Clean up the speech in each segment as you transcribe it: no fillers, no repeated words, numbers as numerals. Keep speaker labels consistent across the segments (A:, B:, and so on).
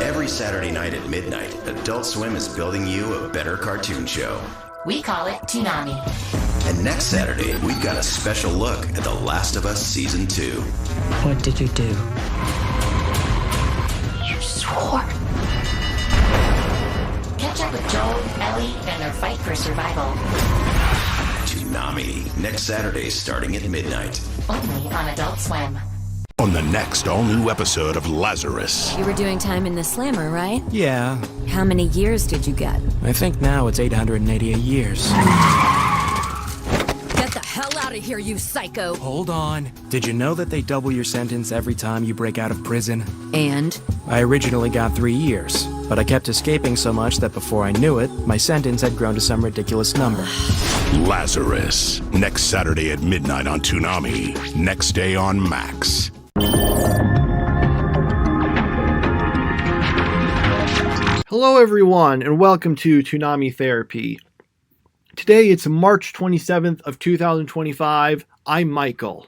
A: Every Saturday night at midnight, Adult Swim is building you a better cartoon show.
B: We call it Toonami.
A: And next Saturday, we've got a special look at The Last of Us Season 2.
C: What did you do?
B: You swore. Catch up with Joel, Ellie, and their fight for survival.
A: Toonami, next Saturday starting at midnight.
B: Only on Adult Swim.
D: On the next all-new episode of Lazarus.
E: You were doing time in the slammer, right?
F: Yeah.
E: How many years did you get?
F: I think now it's 888 years.
E: Get the hell out of here, you psycho!
F: Hold on. Did you know that they double your sentence every time you break out of prison?
E: And?
F: I originally got 3 years, but I kept escaping so much that before I knew it, my sentence had grown to some ridiculous number.
D: Lazarus. Next Saturday at midnight on Toonami. Next day on Max.
G: Hello everyone, and welcome to Toonami Therapy. Today it's March 27th of 2025. I'm Michael.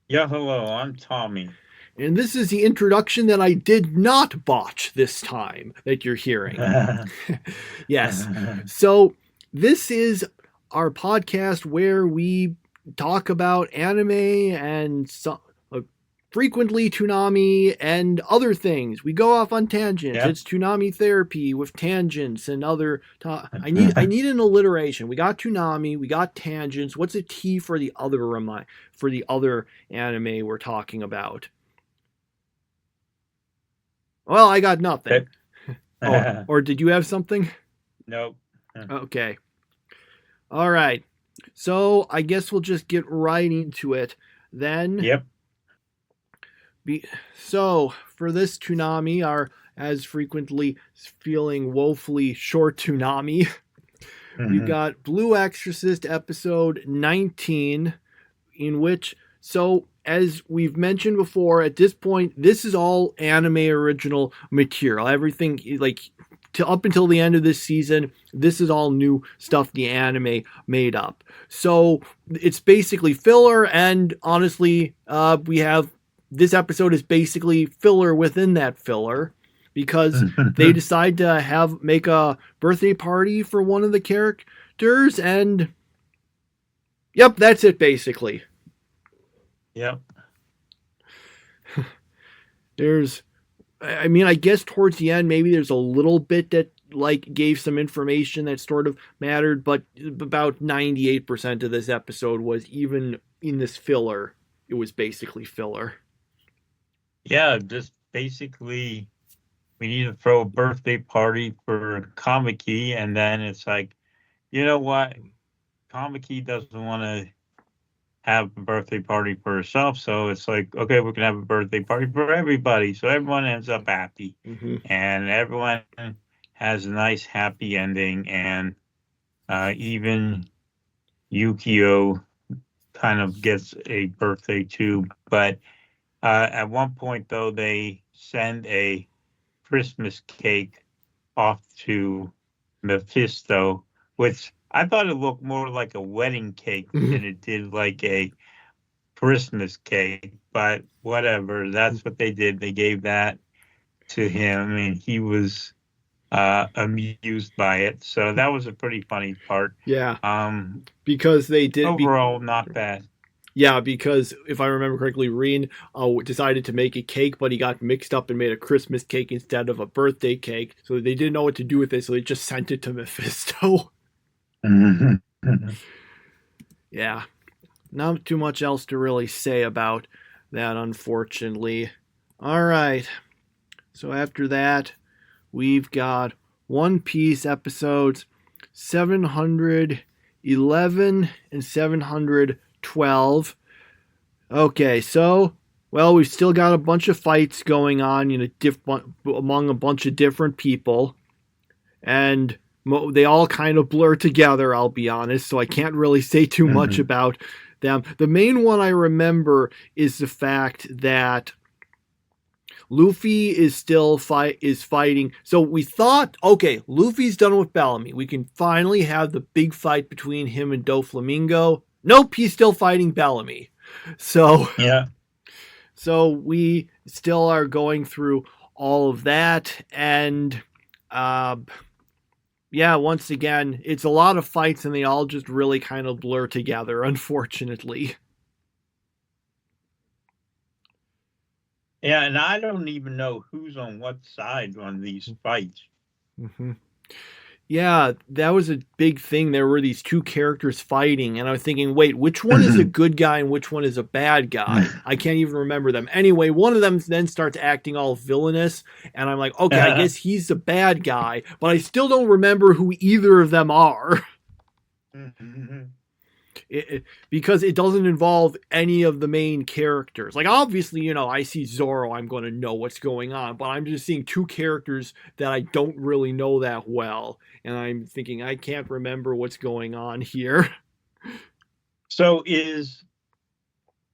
H: Yeah, hello, I'm Tommy.
G: And this is the introduction that I did not botch this time that you're hearing. Yes. So this is our podcast where we talk about anime and frequently Toonami and other things. We go off on tangents. Yep. It's Toonami Therapy with tangents and other... I need an alliteration. We got Toonami, we got tangents. What's a T for the other anime we're talking about? Well, I got nothing. Or did you have something?
H: Nope.
G: Okay. All right. So I guess we'll just get right into it then.
H: Yep.
G: So for this Toonami, our as frequently feeling woefully short Toonami, we've got Blue Exorcist episode 19, in which, so as we've mentioned before, at this point, this is all anime original material. Everything, like, up until the end of this season, this is all new stuff the anime made up. So it's basically filler, and honestly, we have... This episode is basically filler within that filler because they decide to make a birthday party for one of the characters, and yep, that's it basically.
H: Yep.
G: I guess towards the end maybe there's a little bit that like gave some information that sort of mattered, but about 98% of this episode was, even in this filler, it was basically filler.
H: Yeah, just basically we need to throw a birthday party for Kamiki, and then it's like, you know what? Kamiki doesn't want to have a birthday party for herself, so it's like, okay, we're going to have a birthday party for everybody. So everyone ends up happy, and everyone has a nice, happy ending, and even Yukio kind of gets a birthday too, but at one point, though, they send a Christmas cake off to Mephisto, which I thought it looked more like a wedding cake than it did like a Christmas cake. But whatever, that's what they did. They gave that to him, and he was amused by it. So that was a pretty funny part.
G: Yeah. Because they did...
H: Overall, not bad.
G: Yeah, because if I remember correctly, Reen decided to make a cake, but he got mixed up and made a Christmas cake instead of a birthday cake. So they didn't know what to do with it, so they just sent it to Mephisto. Yeah. Not too much else to really say about that, unfortunately. All right. So after that, we've got One Piece episodes 711 and 712. Okay, so, well, we've still got a bunch of fights going on among a bunch of different people, and they all kind of blur together, I'll be honest, so I can't really say too much about them. The main one I remember is the fact that Luffy is still fighting. So we thought, okay, Luffy's done with Bellamy. We can finally have the big fight between him and Doflamingo. Nope, he's still fighting Bellamy. So
H: Yeah.
G: So we still are going through all of that, and yeah, once again, it's a lot of fights, and they all just really kind of blur together, unfortunately.
H: Yeah, and I don't even know who's on what side on these fights.
G: Mm-hmm. Yeah, that was a big thing. There were these two characters fighting, and I was thinking, wait, which one is a good guy and which one is a bad guy? I can't even remember them. Anyway, one of them then starts acting all villainous, and I'm like, okay, I guess he's the bad guy, but I still don't remember who either of them are. Because it doesn't involve any of the main characters. Like, obviously, I see Zoro, I'm going to know what's going on, but I'm just seeing two characters that I don't really know that well, and I'm thinking, I can't remember what's going on here.
H: So is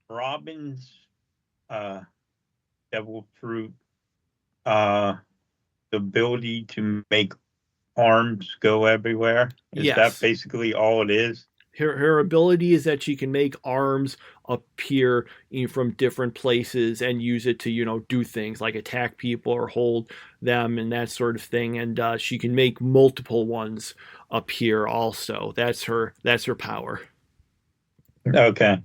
H: Robin's devil fruit the ability to make arms go everywhere? Is
G: Yes.
H: that basically all it is?
G: Her ability is that she can make arms appear from different places and use it to, do things like attack people or hold them and that sort of thing. And she can make multiple ones appear also. That's her power.
H: Okay.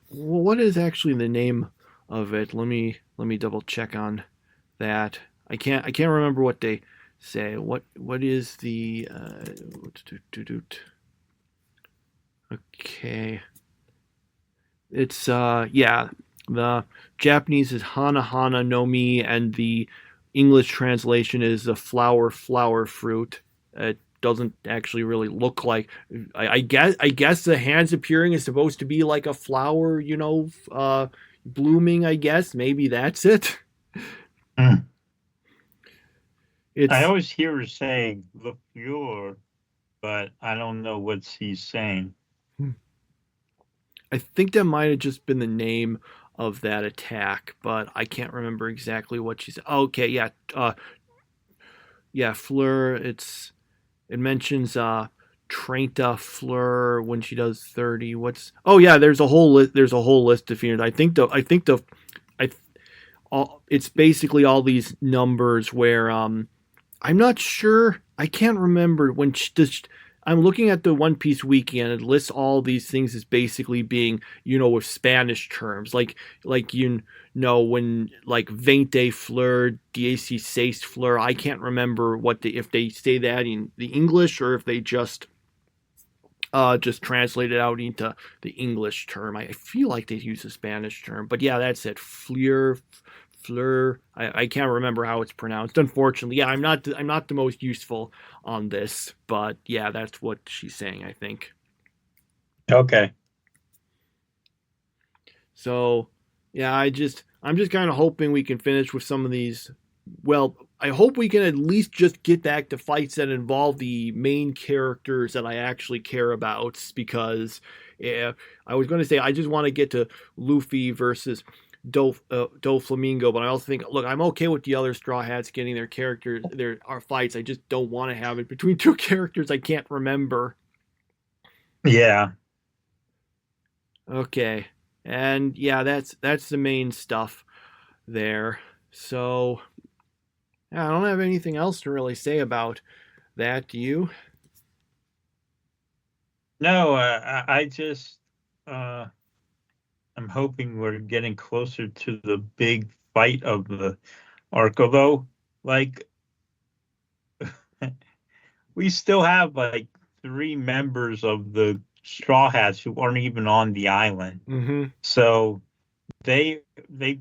G: What is actually the name of it? Let me double check on that. I can't remember what they say. What is the okay, it's the Japanese is Hana Hana no Mi, and the English translation is the flower fruit. It doesn't actually really look like, I guess the hands appearing is supposed to be like a flower, blooming, I guess. Maybe that's it.
H: I always hear her saying "the Fuhrer," but I don't know what he's saying.
G: I think that might have just been the name of that attack, but I can't remember exactly what she said. Okay, yeah, Fleur. It mentions Trenta Fleur when she does 30. There's a whole list. There's a whole list of units. It's basically all these numbers where I'm not sure. I can't remember when I'm looking at the One Piece wiki, and it lists all these things as basically being, with Spanish terms, like when like 20 fleur, 16 fleur. I can't remember if they say that in the English or if they just translate it out into the English term. I feel like they use the Spanish term, but yeah, that's it. Fleur. I can't remember how it's pronounced. Unfortunately, yeah, I'm not the most useful on this, but yeah, that's what she's saying, I think.
H: Okay.
G: So, yeah, I'm just kind of hoping we can finish with some of these. Well, I hope we can at least just get back to fights that involve the main characters that I actually care about, because I was going to say I just want to get to Luffy versus Doflamingo, but I also think, look, I'm okay with the other Straw Hats getting their characters, our fights. I just don't want to have it between two characters I can't remember.
H: Yeah.
G: Okay. And yeah, that's the main stuff there. So yeah, I don't have anything else to really say about that. Do you?
H: No, I just I'm hoping we're getting closer to the big fight of the arc, although, like, we still have, like, 3 members of the Straw Hats who aren't even on the island.
G: Mm-hmm.
H: So they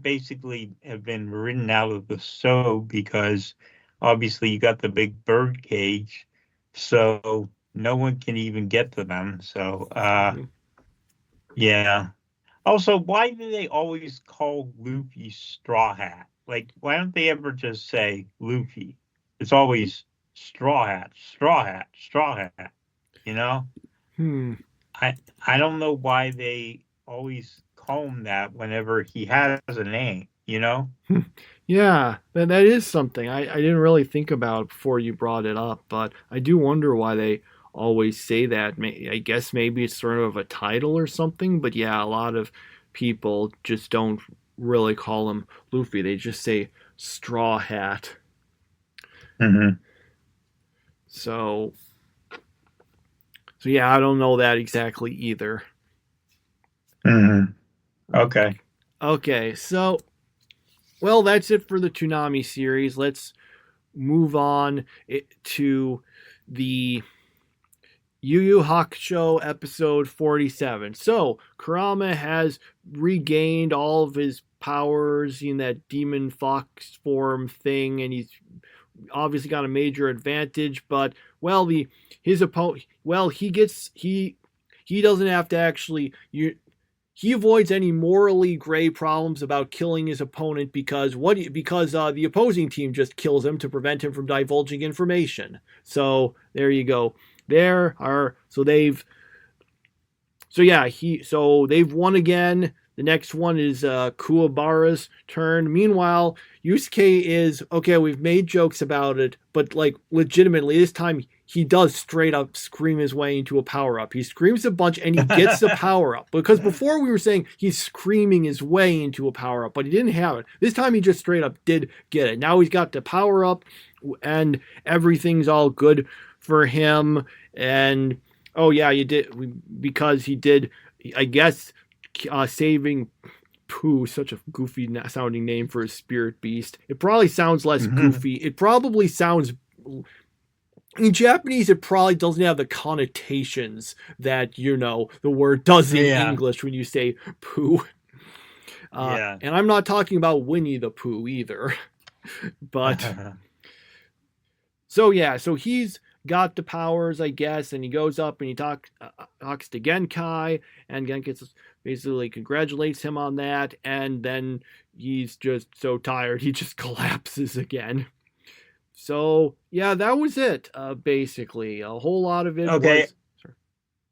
H: basically have been written out of the show because, obviously, you got the big bird cage, so no one can even get to them. So, yeah. Also, why do they always call Luffy Straw Hat? Like, why don't they ever just say Luffy? It's always Straw Hat, Straw Hat, Straw Hat,
G: Hmm.
H: I don't know why they always call him that whenever he has a name, you know?
G: Yeah, that is something I didn't really think about before you brought it up, but I do wonder why they always say that. I guess maybe it's sort of a title or something, but yeah, a lot of people just don't really call him Luffy. They just say Straw Hat.
H: Mm-hmm.
G: So, so yeah, I don't know that exactly either.
H: Mm-hmm. Okay.
G: Okay, so well, that's it for the Toonami series. Let's move on to the Yu Yu Hakusho episode 47. So, Kurama has regained all of his powers in that demon fox form thing, and he's obviously got a major advantage, but well, his opponent, well, he doesn't have to actually he avoids any morally gray problems about killing his opponent because the opposing team just kills him to prevent him from divulging information. So there you go. They've won again. The next one is Kuwabara's turn. Meanwhile, Yusuke is okay. We've made jokes about it, but like legitimately, this time he does straight up scream his way into a power up. He screams a bunch and he gets the power up. Because before we were saying he's screaming his way into a power up, but he didn't have it. This time he just straight up did get it. Now he's got the power up and everything's all good for him. And oh yeah, because he did, I guess, saving Pooh, such a goofy sounding name for a spirit beast. It probably sounds less goofy. It probably sounds, in Japanese, it probably doesn't have the connotations that, the word does in English when you say Pooh. And I'm not talking about Winnie the Pooh either. But so he's got the powers, I guess, and he goes up and he talks to Genkai, and Genkai basically congratulates him on that, and then he's just so tired he just collapses again. So yeah, that was it. Basically, a whole lot of it.
H: Okay.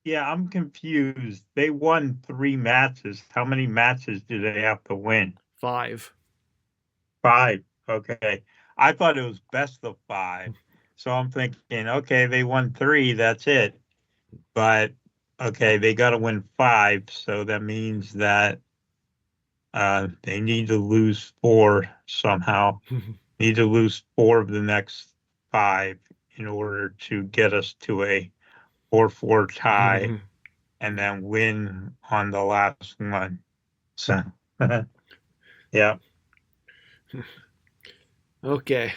H: Yeah, I'm confused. They won 3 matches. How many matches do they have to win?
G: 5.
H: 5. Okay. I thought it was best of 5. So I'm thinking, okay, they won 3, that's it. But okay, they got to win 5, so that means that they need to lose 4 somehow. Need to lose 4 of the next 5 in order to get us to a 4-4 tie and then win on the last one. So, yeah.
G: Okay.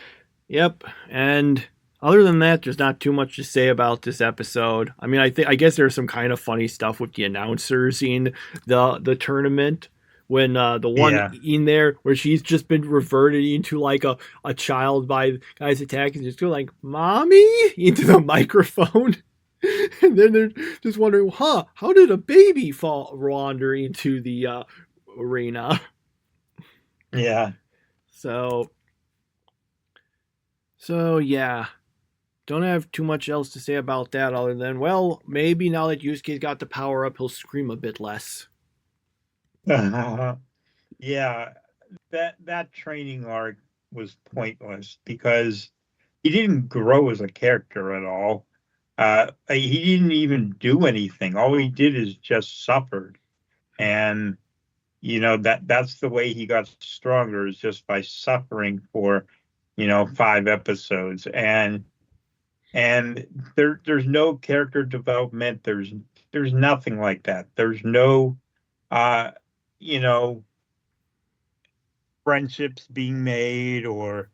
G: Yep. And other than that, there's not too much to say about this episode. I mean, I guess there's some kind of funny stuff with the announcers in the tournament. When the one in there where she's just been reverted into like a child by guys attacking, just go like, "Mommy," into the microphone. And then they're just wondering, how did a baby wander into the arena?
H: Yeah.
G: So yeah. Don't have too much else to say about that other than, well, maybe now that Yusuke's got the power up, he'll scream a bit less.
H: Yeah, that training arc was pointless because he didn't grow as a character at all. He didn't even do anything. All he did is just suffered, and that's the way he got stronger, is just by suffering for 5 episodes, and there's no character development. There's nothing like that. There's no friendships being made or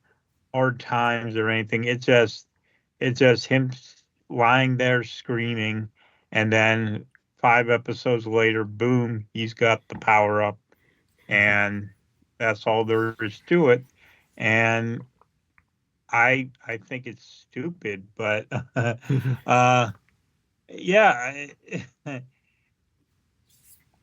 H: hard times or anything. It's just him lying there screaming, and then 5 episodes later, boom, he's got the power up, and that's all there is to it. And I think it's stupid, but yeah.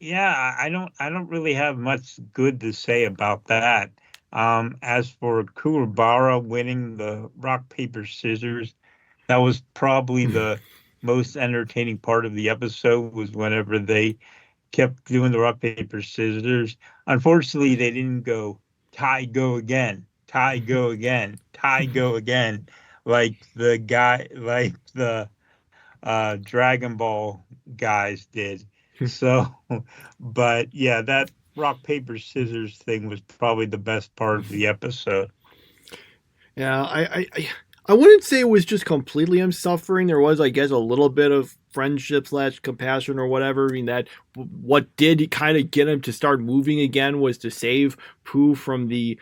H: Yeah, I don't really have much good to say about that. As for Kuwabara winning the rock paper scissors, that was probably the most entertaining part of the episode was whenever they kept doing the rock, paper, scissors. Unfortunately, they didn't go tie, go again, tie, go again, tie, go again, like the Dragon Ball guys did. So, but yeah, that rock, paper, scissors thing was probably the best part of the episode.
G: Yeah, I wouldn't say it was just completely him suffering. There was, I guess, a little bit of friendship / compassion or whatever. I mean, that what did kind of get him to start moving again was to save Pooh from the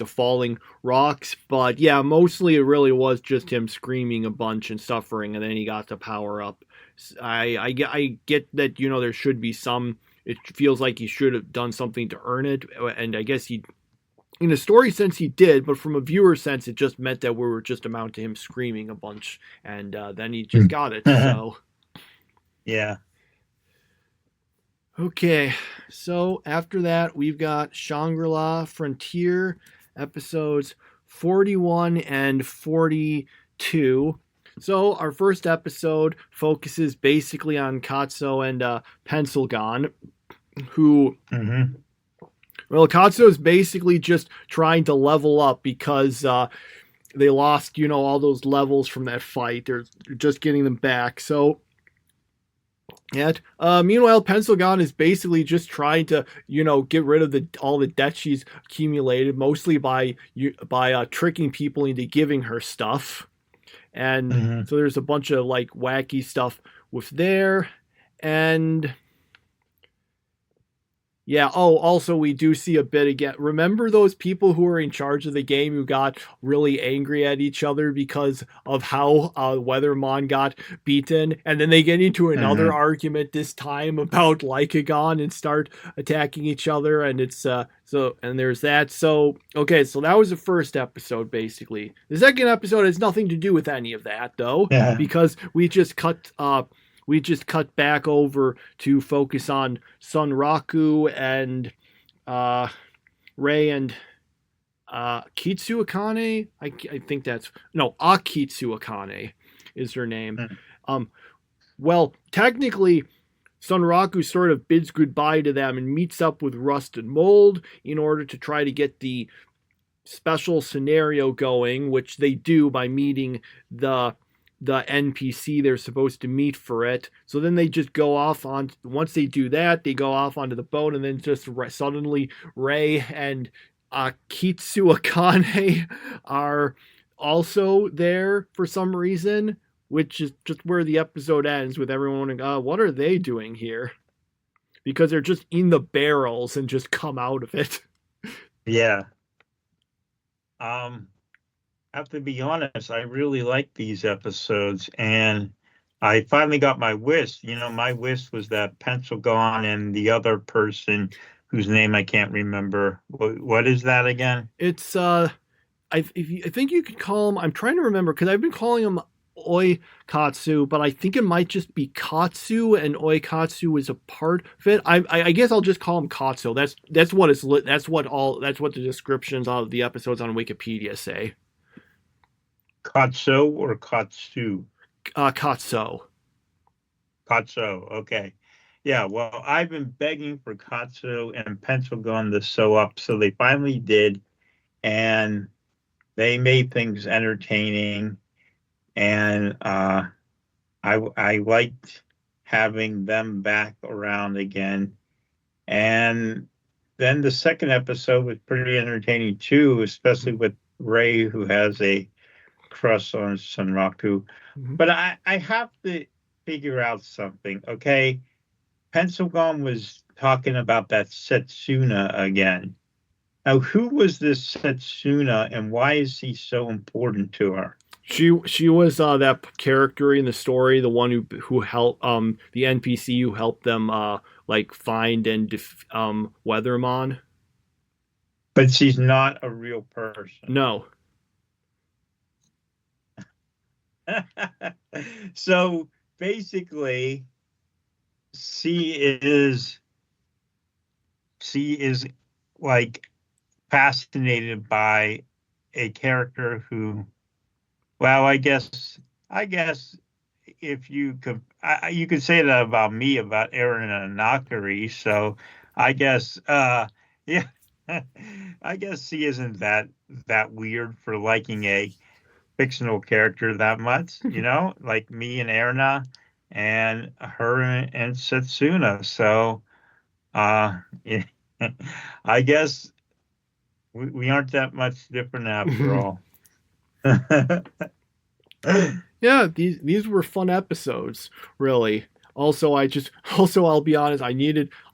G: falling rocks. But yeah, mostly it really was just him screaming a bunch and suffering, and then he got to power up. I get that, there should be some. It feels like he should have done something to earn it, and I guess he. In a story sense, he did, but from a viewer sense, it just meant that we were just amount to him screaming a bunch, and then he just got it. So,
H: yeah.
G: Okay, so after that, we've got Shangri-La Frontier episodes 41 and 42. So our first episode focuses basically on Katsuo and Pencilgon, who.
H: Mm-hmm.
G: Well, Katsuo is basically just trying to level up because they lost, all those levels from that fight. They're just getting them back. So, meanwhile, Pencilgon is basically just trying to, get rid of all the debt she's accumulated, mostly by tricking people into giving her stuff. And so there's a bunch of wacky stuff with there, and. Yeah. Oh, also, we do see a bit again. Remember those people who were in charge of the game who got really angry at each other because of how Weathermon got beaten? And then they get into another argument this time about Lycagon and start attacking each other. And it's and there's that. So, okay. So that was the first episode, basically. The second episode has nothing to do with any of that, though, because we just cut back over to focus on Sunraku and Rei and Kitsu Akane. I think Akitsu Akane is her name. Well, technically, Sunraku sort of bids goodbye to them and meets up with Rust and Mold in order to try to get the special scenario going, which they do by meeting the NPC they're supposed to meet for it. So then they just go off on. Once they do that, they go off onto the boat, and then just suddenly Rei and Kitsu Akane are also there for some reason, which is just where the episode ends with everyone wondering, what are they doing here? Because they're just in the barrels and just come out of it.
H: Yeah. I have to be honest, I really like these episodes, and I finally got my wish. My wish was that Pencilgon and the other person whose name I can't remember. What is that again?
G: It's I think you could call him. I'm trying to remember because I've been calling him Oikatsu, but I think it might just be Katsu, and Oikatsu is a part of it. I guess I'll just call him Katsu. That's what the descriptions of the episodes on Wikipedia say.
H: Katsu or Katsu?
G: Katsu.
H: Katsu, okay. Yeah, well, I've been begging for Katsu and Pencilgon to sew up, so they finally did, and they made things entertaining, and I liked having them back around again. And then the second episode was pretty entertaining too, especially with Rei, who has a crush on Sunraku. But I have to figure out something, okay? Pencilgon was talking about that Setsuna again. Now, who was this Setsuna, and why is he so important to her?
G: She was that character in the story, the one who helped the NPC who helped them find and Weathermon.
H: But she's not a real person.
G: No.
H: So basically, she is fascinated by a character who, well, I guess if you could, you could say that about me about Aaron and Anakari. So I guess, yeah, I guess he isn't that weird for liking a fictional character that much, like me and Erna and her and Setsuna. So, yeah, I guess we aren't that much different after all.
G: Yeah, these were fun episodes, really. Also, I'll be honest, I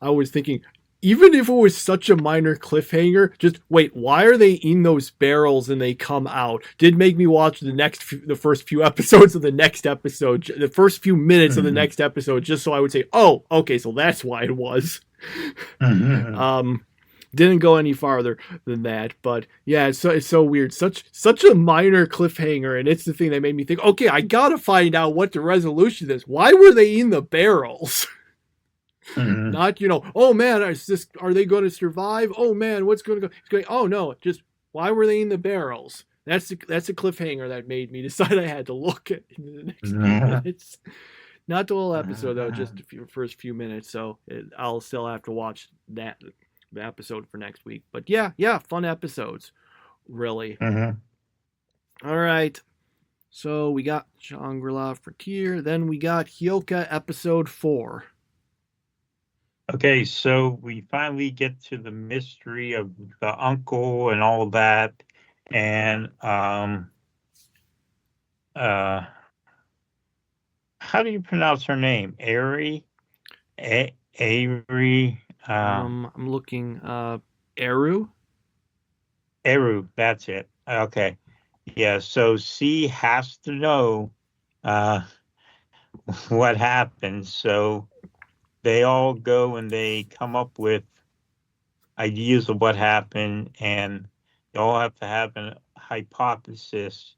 G: was thinking, even if it was such a minor cliffhanger, just wait, why are they in those barrels and they come out? Did make me watch the first few episodes of the next episode, the first few minutes of the next episode, just so I would say, oh, okay, so that's why it was. Didn't go any farther than that, but yeah, it's so weird. Such a minor cliffhanger, and it's the thing that made me think, okay, I gotta find out what the resolution is. Why were they in the barrels? Not, oh man, are they going to survive? Oh man, what's going to go? Oh no, just why were they in the barrels? That's a cliffhanger that made me decide I had to look at in the next few minutes. Not the whole episode though, just the first few minutes. So I'll still have to watch the episode for next week. But yeah, fun episodes, really. All right. So we got Shangri-La Frontier. Then we got Hyoka episode 4.
H: Okay, so we finally get to the mystery of the uncle and all that, and how do you pronounce her name? Ari? Avery?
G: I'm looking. Eru.
H: Eru, that's it. Okay, yeah. So C has to know what happened. So they all go and they come up with ideas of what happened, and they all have to have a hypothesis.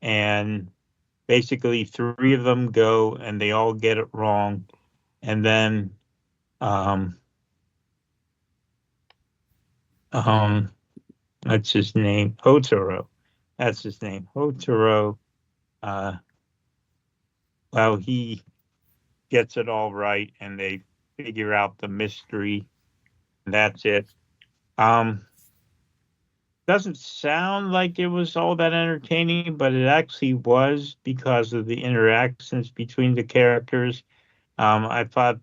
H: And basically, 3 of them go and they all get it wrong. And then, what's his name? Hotaro. That's his name. Hotaro. Well, he gets it all right, and they figure out the mystery. And that's it. Doesn't sound like it was all that entertaining, but it actually was because of the interactions between the characters. I thought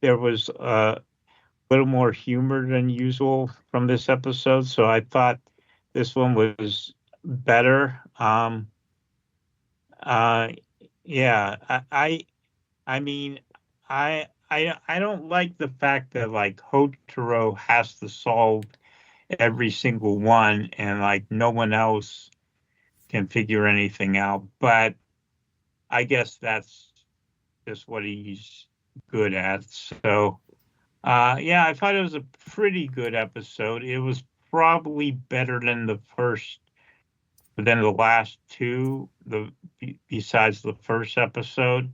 H: there was a little more humor than usual from this episode, so I thought this one was better. Yeah, I mean, I don't like the fact that like Hotaro has to solve every single one and like no one else can figure anything out. But I guess that's just what he's good at. So yeah, I thought it was a pretty good episode. It was probably better than the last 2, besides the first episode.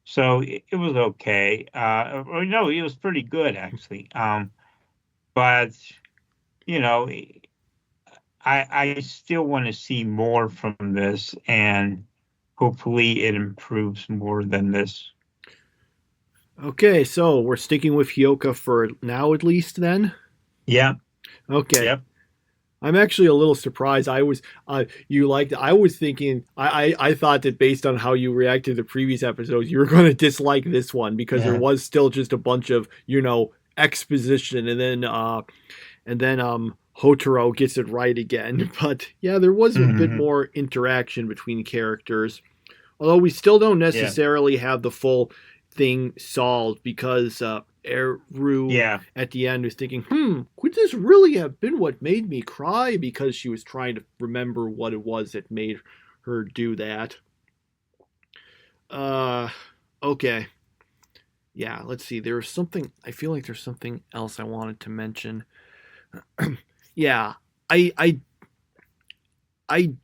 H: So it was okay. Or no, it was pretty good actually. But I still want to see more from this, and hopefully it improves more than this.
G: Okay, so we're sticking with Hyoka for now, at least. Then.
H: Yeah.
G: Okay.
H: Yep.
G: I'm actually a little surprised. I was thinking, I thought that based on how you reacted to the previous episodes, you were going to dislike this one because there was still just a bunch of, exposition, and then Hotaro gets it right again. But yeah, there was a bit more interaction between characters, although we still don't necessarily have the full thing solved because Eru at the end was thinking, could this really have been what made me cry? Because she was trying to remember what it was that made her do that. Okay. Yeah, let's see. I feel like there's something else I wanted to mention. Yeah, I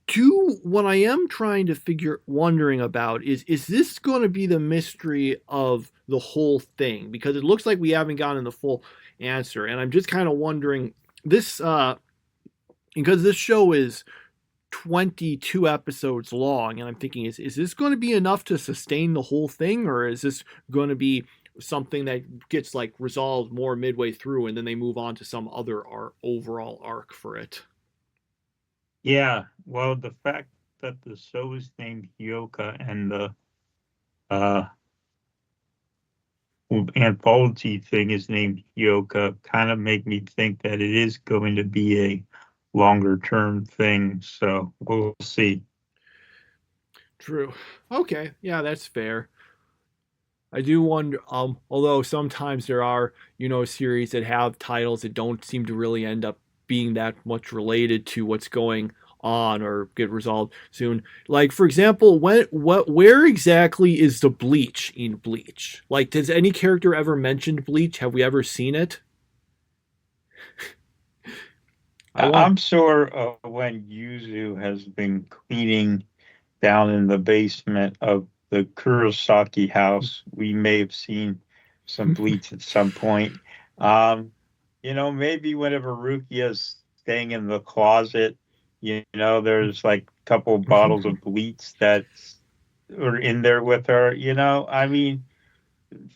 G: do, what I am trying to wondering about is this going to be the mystery of the whole thing? Because it looks like we haven't gotten the full answer, and I'm just kind of wondering this, because this show is 22 episodes long, and I'm thinking, is this going to be enough to sustain the whole thing, or is this going to be something that gets like resolved more midway through, and then they move on to some other overall arc for it?
H: Yeah, well, the fact that the show is named Hyoka and the anthology thing is named Hyoka kind of make me think that it is going to be a longer term thing. So we'll see.
G: True. Okay. Yeah, that's fair. I do wonder, although sometimes there are, series that have titles that don't seem to really end up being that much related to what's going on or get resolved soon. Like, for example, where exactly is the Bleach in Bleach? Like, does any character ever mention Bleach? Have we ever seen it?
H: I'm sure when Yuzu has been cleaning down in the basement of the Kurosaki house, we may have seen some Bleach at some point. Maybe whenever Rukia's staying in the closet, there's like a couple of bottles of Bleach that are in there with her. I mean,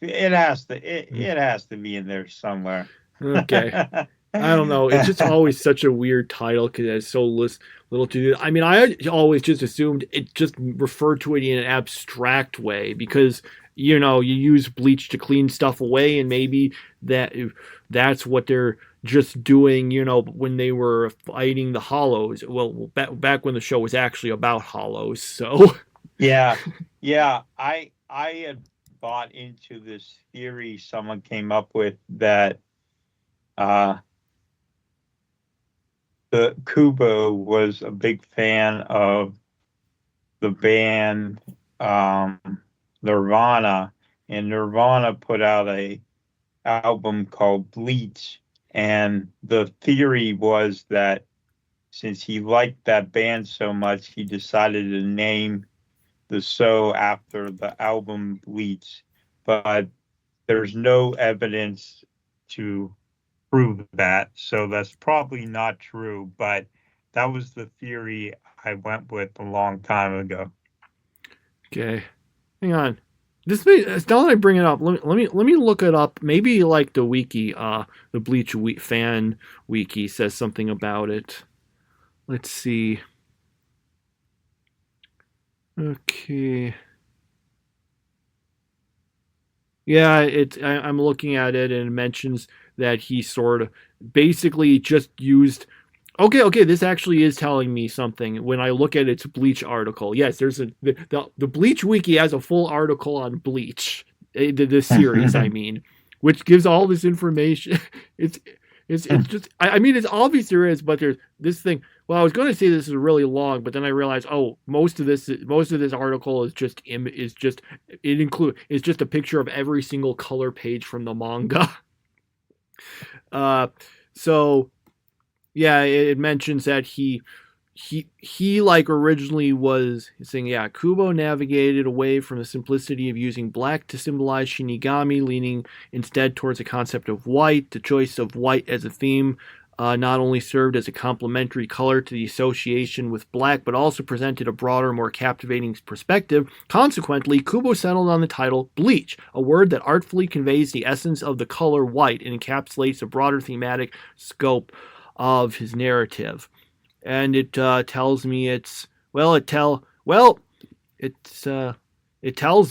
H: it has to be in there somewhere.
G: Okay. I don't know. It's just always such a weird title because it has so little to do. I mean, I always just assumed it just referred to it in an abstract way because, you use bleach to clean stuff away, and maybe that's what they're just doing, when they were fighting the Hollows. Well, back when the show was actually about Hollows, so.
H: Yeah. I had bought into this theory someone came up with that the Kubo was a big fan of the band Nirvana, and Nirvana put out a album called Bleach, and the theory was that since he liked that band so much, he decided to name the show after the album Bleach, but there's no evidence to prove that, so that's probably not true, but that was the theory I went with a long time ago.
G: Okay, hang on. Now that I bring it up, let me look it up. Maybe like the wiki, the Bleach fan wiki says something about it. Let's see. Okay. Yeah, I'm looking at it, and it mentions that he sort of basically just used. Okay, this actually is telling me something when I look at its Bleach article. Yes, there's the Bleach wiki has a full article on Bleach, the series, I mean, which gives all this information. It's just, I mean, it's obvious there is, but there's this thing. Well, I was going to say this is really long, but then I realized, most of this article is just a picture of every single color page from the manga. So yeah, it mentions that he like originally was saying, yeah, Kubo navigated away from the simplicity of using black to symbolize Shinigami, leaning instead towards the concept of white. The choice of white as a theme not only served as a complementary color to the association with black, but also presented a broader, more captivating perspective. Consequently, Kubo settled on the title Bleach, a word that artfully conveys the essence of the color white and encapsulates a broader thematic scope of his narrative. And it tells me it tells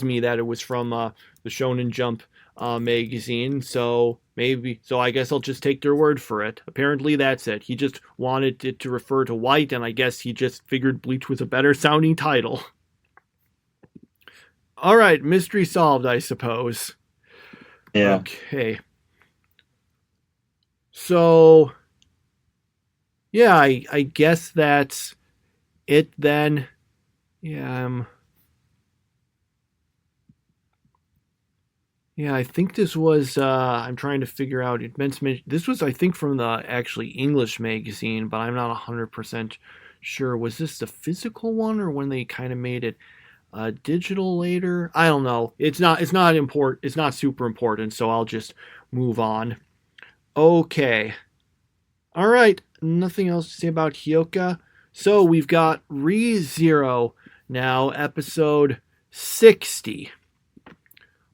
G: me that it was from the Shonen Jump magazine, so I guess I'll just take their word for it. Apparently that's it. He just wanted it to refer to white, and I guess he just figured Bleach was a better sounding title. All right, mystery solved, I suppose.
H: Yeah.
G: Okay. So, yeah, I guess that's it then. Yeah, yeah, I think this was, I'm trying to figure out, this was, I think, from the actually English magazine, but I'm not 100% sure. Was this the physical one, or when they kind of made it digital later? I don't know. It's not important. It's not super important, so I'll just move on. Okay. All right. Nothing else to say about Hyoka. So we've got ReZero now, episode 60.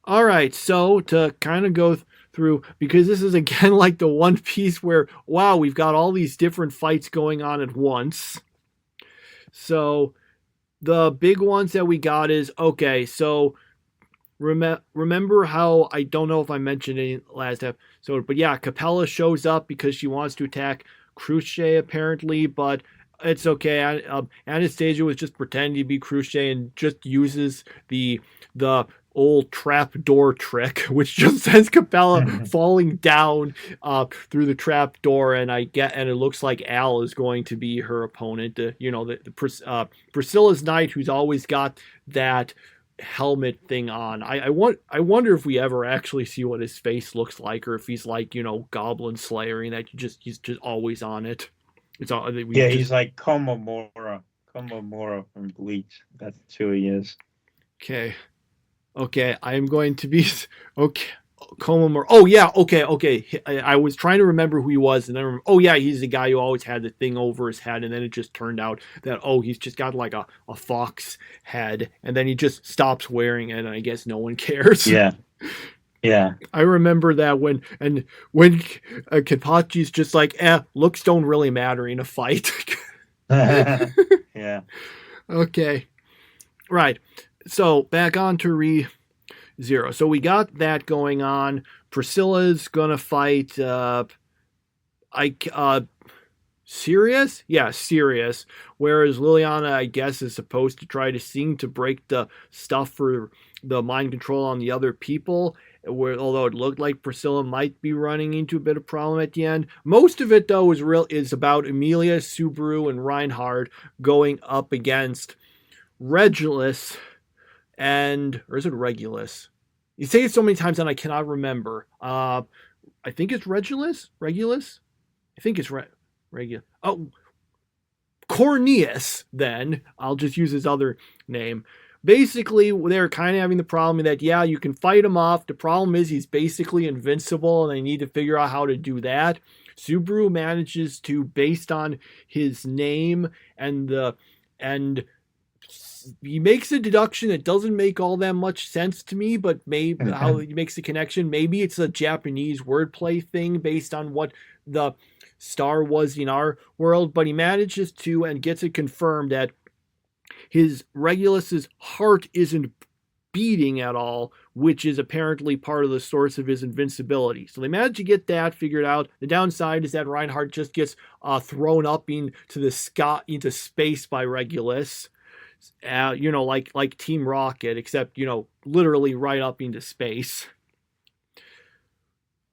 G: All right, so to kind of go through, because this is again like the One Piece where, wow, we've got all these different fights going on at once. So the big ones that we got is, okay, so remember how, I don't know if I mentioned it in last episode, but yeah, Capella shows up because she wants to attack Cruce apparently, but it's okay. Anastasia was just pretending to be Cruce and just uses the old trap door trick, which just sends Capella falling down through the trap door, and it looks like Al is going to be her opponent. Priscilla's knight, who's always got that helmet thing on. I wonder if we ever actually see what his face looks like, or if he's like, Goblin Slayer, and that he's just always on it.
H: He's like Komamura from Bleach. That's who he is.
G: Okay, I am going to be okay. Komamura. Oh yeah, okay. I was trying to remember who he was, and then he's the guy who always had the thing over his head, and then it just turned out that he's just got like a fox head, and then he just stops wearing it, and I guess no one cares.
H: Yeah.
G: I remember that when Kenpachi's just like, looks don't really matter in a fight.
H: Yeah.
G: Okay. Right. So back on to ReZero. So we got that going on. Priscilla's gonna fight Sirius? Yeah, Sirius. Whereas Liliana, I guess, is supposed to try to sing to break the stuff for the mind control on the other people. Although it looked like Priscilla might be running into a bit of problem at the end. Most of it, though, is about Emilia, Subaru, and Reinhard going up against Regulus or is it Regulus? You say it so many times and I cannot remember. I think it's Regulus? I think it's Regulus. Oh, Cornelius, then. I'll just use his other name. Basically, they're kind of having the problem that, you can fight him off. The problem is he's basically invincible, and they need to figure out how to do that. Subaru manages to, based on his name and he makes a deduction that doesn't make all that much sense to me, but maybe how he makes the connection. Maybe it's a Japanese wordplay thing based on what the star was in our world, but he manages to and gets it confirmed that his Regulus's heart isn't beating at all, which is apparently part of the source of his invincibility. So they manage to get that figured out. The downside is that Reinhardt just gets thrown up into space by Regulus. Like Team Rocket, except, literally right up into space.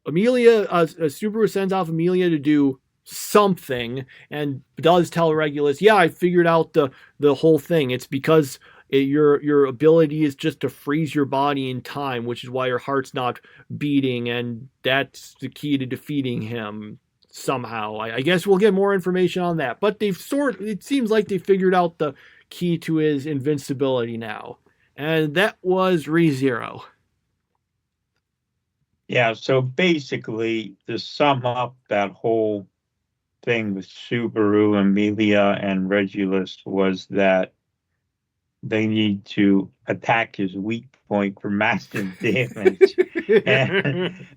G: Subaru sends off Emilia to do something and does tell Regulus, I figured out the whole thing. It's because your ability is just to freeze your body in time, which is why your heart's not beating, and that's the key to defeating him somehow. I guess we'll get more information on that, but it seems like they figured out the key to his invincibility now. And that was ReZero.
H: Yeah, so basically, to sum up that whole thing with Subaru, Emilia, and Regulus was that they need to attack his weak point for massive damage.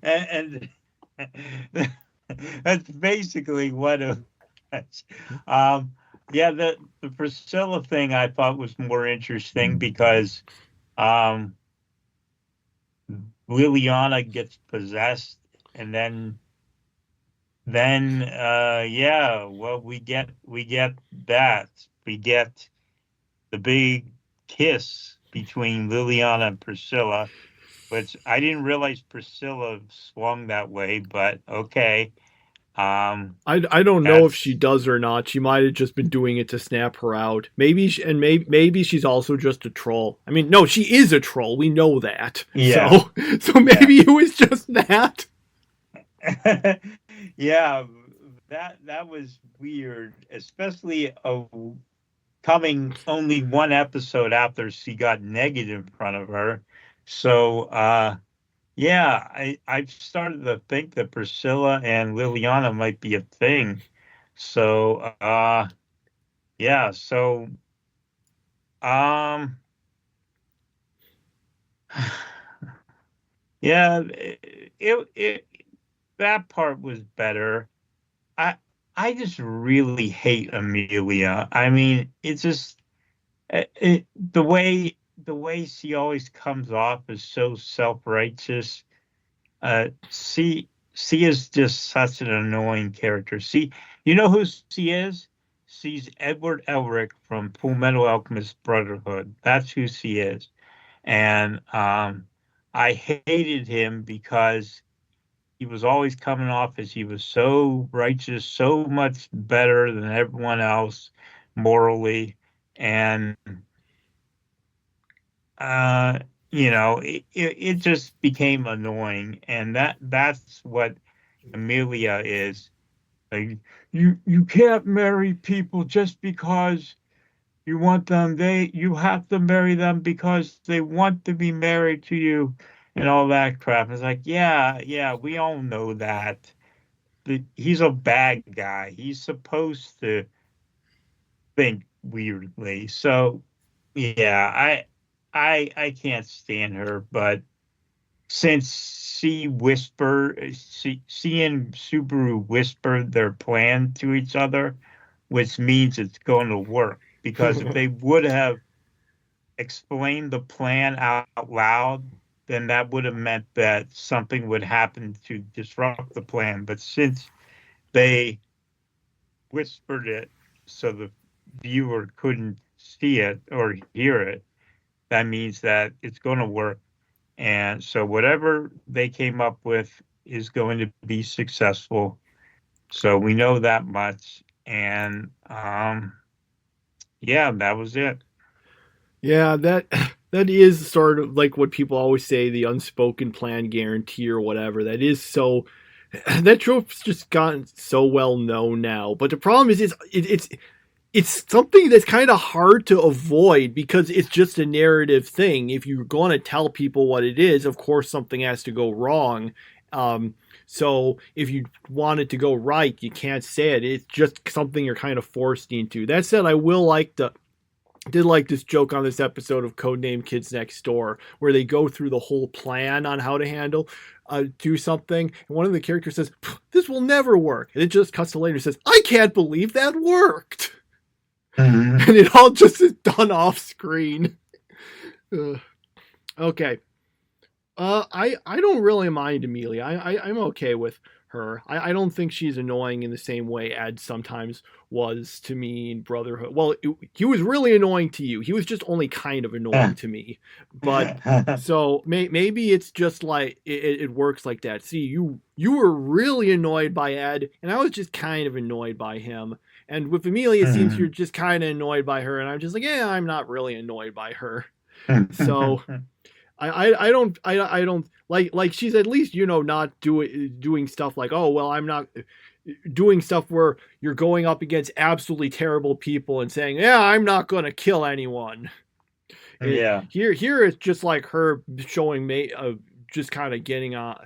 H: and that's basically what it was. The Priscilla thing I thought was more interesting because Liliana gets possessed, and then we get that. We get the big kiss between Liliana and Priscilla, which I didn't realize Priscilla swung that way, but okay.
G: I don't know if she does or not. She might have just been doing it to snap her out. Maybe she's also just a troll. I mean, no, she is a troll. We know that.
H: Yeah.
G: So maybe it was just that.
H: Yeah, that was weird, especially coming only one episode after she got negative in front of her. So, I've started to think that Priscilla and Liliana might be a thing. So, Yeah, so um yeah, it that part was better. I I just really hate Amelia. I mean, it's just the way she always comes off is so self-righteous. She is just such an annoying character. You know who she is? She's Edward Elric from Full Metal Alchemist Brotherhood. That's who she is. And I hated him because he was always coming off as he was so righteous, so much better than everyone else morally, and uh, it just became annoying, and that's what Amelia is. Like, you can't marry people just because you want them. You have to marry them because they want to be married to you, and all that crap. It's like, yeah, we all know that. But he's a bad guy. He's supposed to think weirdly. So yeah, I can't stand her, but since she and Subaru whispered their plan to each other, which means it's going to work. Because if they would have explained the plan out loud, then that would have meant that something would happen to disrupt the plan. But since they whispered it so the viewer couldn't see it or hear it, that means that it's going to work. And so whatever they came up with is going to be successful. So we know that much. And yeah, that was it.
G: Yeah, that is sort of like what people always say, the unspoken plan guarantee or whatever. That is so that trope's just gotten so well known now. But the problem is it's something that's kind of hard to avoid because it's just a narrative thing. If you're going to tell people what it is, of course something has to go wrong. So if you want it to go right, you can't say it. It's just something you're kind of forced into. That said, did like this joke on this episode of Codename Kids Next Door where they go through the whole plan on how to do something, and one of the characters says, "This will never work," and it just cuts to later and says, "I can't believe that worked," and it all just is done off screen. Okay, I don't really mind Amelia. I'm okay with her. I don't think she's annoying in the same way Ed sometimes was to me in Brotherhood. Well, he was really annoying to you. He was just only kind of annoying to me. But so maybe it's just like it works like that. See, you were really annoyed by Ed, and I was just kind of annoyed by him. And with Amelia, it seems you're just kind of annoyed by her, and I'm just like, yeah, I'm not really annoyed by her. So I don't like she's at least not doing stuff like, oh well, I'm not doing stuff where you're going up against absolutely terrible people and saying, yeah, I'm not going to kill anyone.
H: Yeah.
G: Here it's just like her showing me just kind of getting on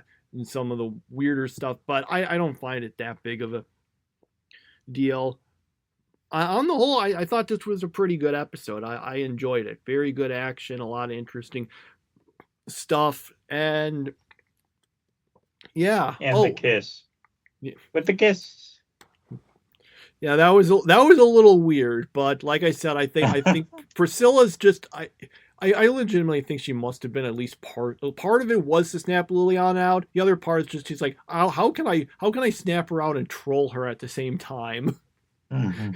G: some of the weirder stuff, but I don't find it that big of a deal. On the whole, I thought this was a pretty good episode. I enjoyed it. Very good action, a lot of interesting stuff, and yeah.
H: And the kiss.
G: Yeah.
H: With the kiss.
G: Yeah, that was a little weird, but like I said, I think Priscilla's just I legitimately think she must have been at least part of it was to snap Liliana out. The other part is just she's like, how can I snap her out and troll her at the same time?
H: Mm-hmm.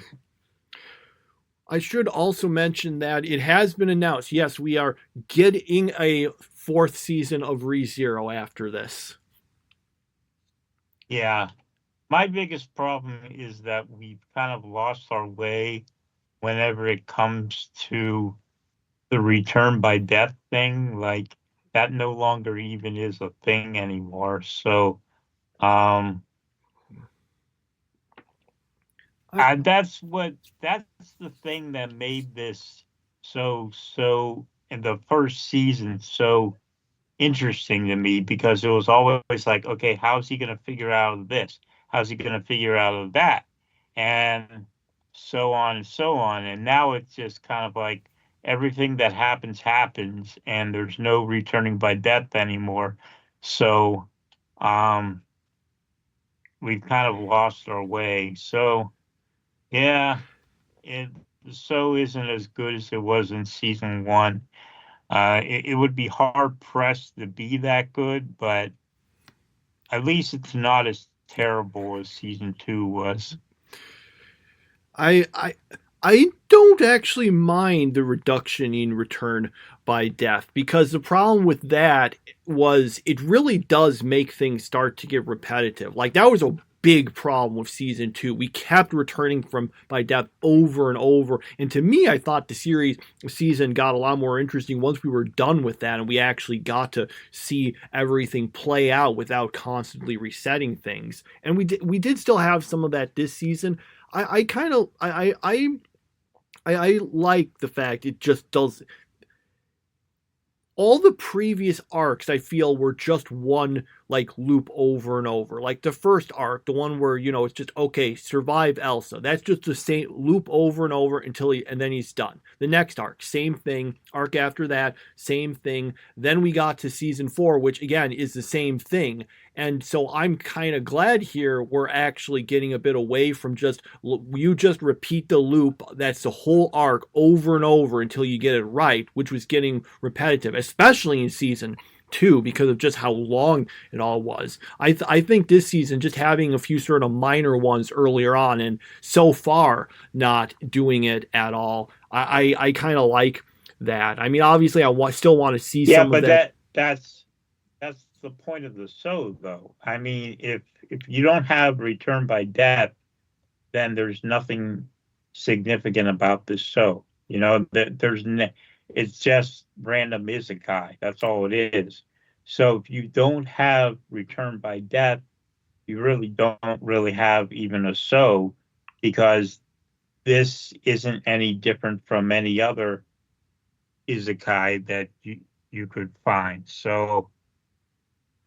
G: I should also mention that it has been announced. Yes, we are getting a 4th season of ReZero after this.
H: Yeah. My biggest problem is that we've kind of lost our way whenever it comes to the return by death thing. Like, that no longer even is a thing anymore. So, that's the thing that made this so in the first season so interesting to me, because it was always like, okay, how's he going to figure out this? How's he going to figure out of that? And so on and so on. And now it's just kind of like everything that happens, and there's no returning by death anymore. So um, we've kind of lost our way. So yeah, it so isn't as good as it was in season one. It would be hard pressed to be that good, but at least it's not as terrible as season two was.
G: I don't actually mind the reduction in return by death, because the problem with that was it really does make things start to get repetitive. Like, that was a big problem with season two. We kept returning from by death over and over. And to me, I thought the season got a lot more interesting once we were done with that and we actually got to see everything play out without constantly resetting things. And we did still have some of that this season. I like the fact it just does. All the previous arcs, I feel, were just one like loop over and over. Like the first arc, the one where, you know, it's just, okay, survive Elsa. That's just the same loop over and over and then he's done. The next arc, same thing. Arc after that, same thing. Then we got to season 4, which again is the same thing. And so I'm kind of glad here we're actually getting a bit away from just, you just repeat the loop. That's the whole arc over and over until you get it right, which was getting repetitive, especially in season 2 because of just how long it all was. I think this season, just having a few sort of minor ones earlier on and so far not doing it at all, I kind of like that. I mean, obviously I still want to see some of that.
H: That's the point of the show, though. I mean, if you don't have return by death, then there's nothing significant about this show. You know, it's just random isekai. That's all it is. So if you don't have return by death, you really don't really have even a show, because this isn't any different from any other isekai that you could find. So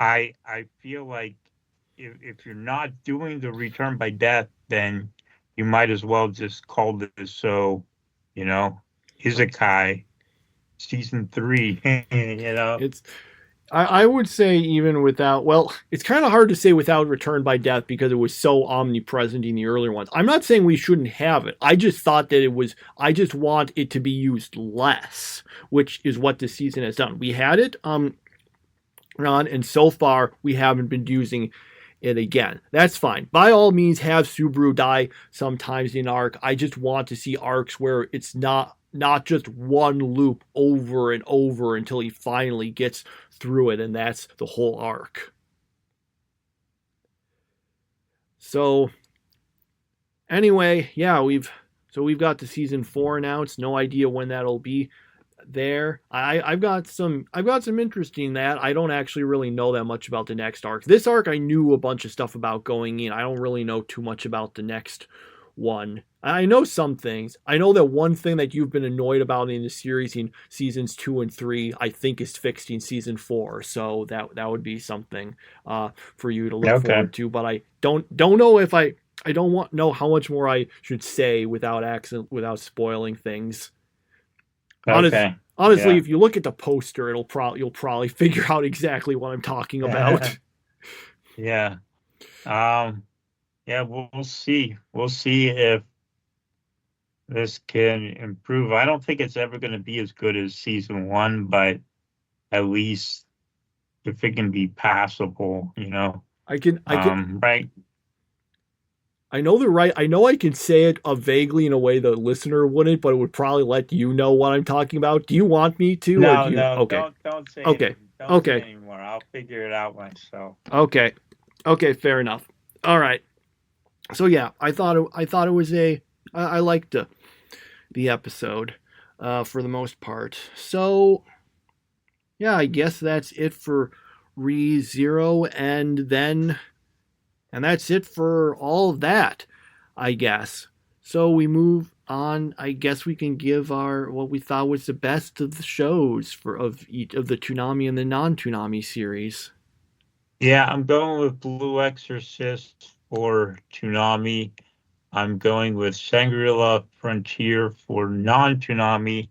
H: I feel like if you're not doing the return by death, then you might as well just call this show, you know, Isekai season 3. You know,
G: I would say even without, well, it's kind of hard to say without return by death because it was so omnipresent in the earlier ones. I'm not saying we shouldn't have it. I just thought that I just want it to be used less, which is what this season has done. We had it, and so far we haven't been using it again. That's fine. By all means, have Subaru die sometimes in arc. I just want to see arcs where it's not just one loop over and over until he finally gets through it, and that's the whole arc. So anyway, yeah, we've got to season 4 announced. No idea when that'll be there. I've got some interest in that. I don't actually really know that much about the next arc. This arc I knew a bunch of stuff about going in. I don't really know too much about the next one. I know some things. I know that one thing that you've been annoyed about in the series in seasons 2 and 3, I think is fixed in season 4. So that would be something for you to look forward to. But I don't know if I don't know how much more I should say without spoiling things.
H: Okay.
G: Honestly, if you look at the poster, you'll probably figure out exactly what I'm talking about.
H: Yeah. Yeah, we'll see. We'll see if this can improve. I don't think it's ever going to be as good as season 1, but at least if it can be passable, you know.
G: I can
H: right.
G: I know I can say it vaguely in a way the listener wouldn't, but it would probably let you know what I'm talking about. Do you want me to?
H: No,
G: okay.
H: Don't say
G: okay.
H: Don't
G: okay.
H: say anymore. I'll figure it out myself.
G: Okay. Okay, fair enough. All right. So yeah, I thought it was I liked the episode for the most part. So yeah, I guess that's it for ReZero, and that's it for all of that, I guess. So we move on. I guess we can give what we thought was the best of the shows of each of the Toonami and the non-Toonami series.
H: Yeah, I'm going with Blue Exorcist for Toonami. I'm going with Shangri-La Frontier for non-Toonami,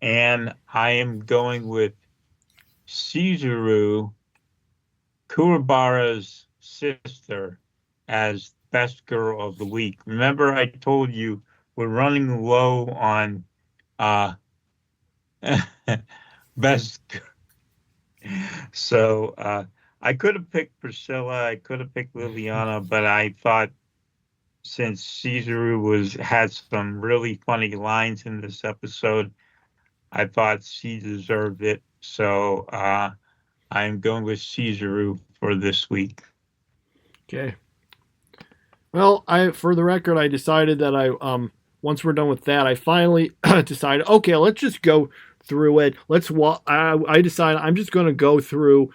H: and I am going with Chizuru, Kuwabara's sister, as best girl of the week. Remember, I told you we're running low on best. So I could have picked Priscilla, I could have picked Liliana, but I thought since Chizuru had some really funny lines in this episode, I thought she deserved it. So I'm going with Chizuru for this week.
G: Okay. Well, for the record, I decided that once we're done with that, I finally decided, okay, let's just go through it. I decided I'm just going to go through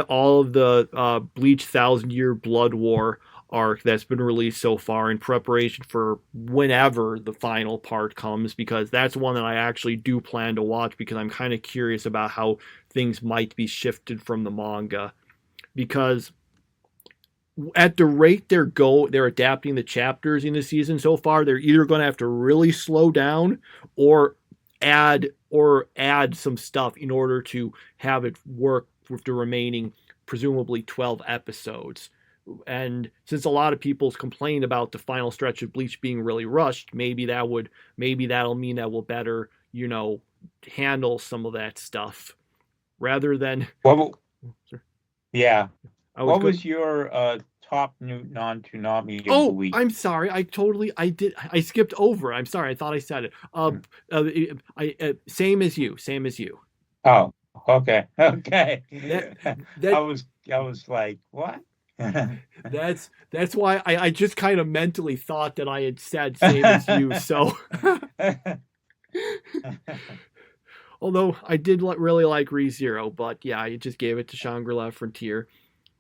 G: all of the Bleach 1,000-Year Blood War arc that's been released so far in preparation for whenever the final part comes, because that's one that I actually do plan to watch, because I'm kind of curious about how things might be shifted from the manga, because at the rate they're adapting the chapters in the season so far, they're either going to have to really slow down or add some stuff in order to have it work with the remaining presumably 12 episodes. And since a lot of people's complained about the final stretch of Bleach being really rushed, maybe that'll mean that we'll better, handle some of that stuff rather than.
H: Well, yeah.
G: What
H: was your top new non-Toonami of the week?
G: I'm sorry. I skipped over. I'm sorry. I thought I said it. Same as you.
H: Oh, okay.
G: That
H: I was like, what?
G: That's why I just kind of mentally thought that I had said same as you. So, although I did really like ReZero, but yeah, I just gave it to Shangri-La Frontier.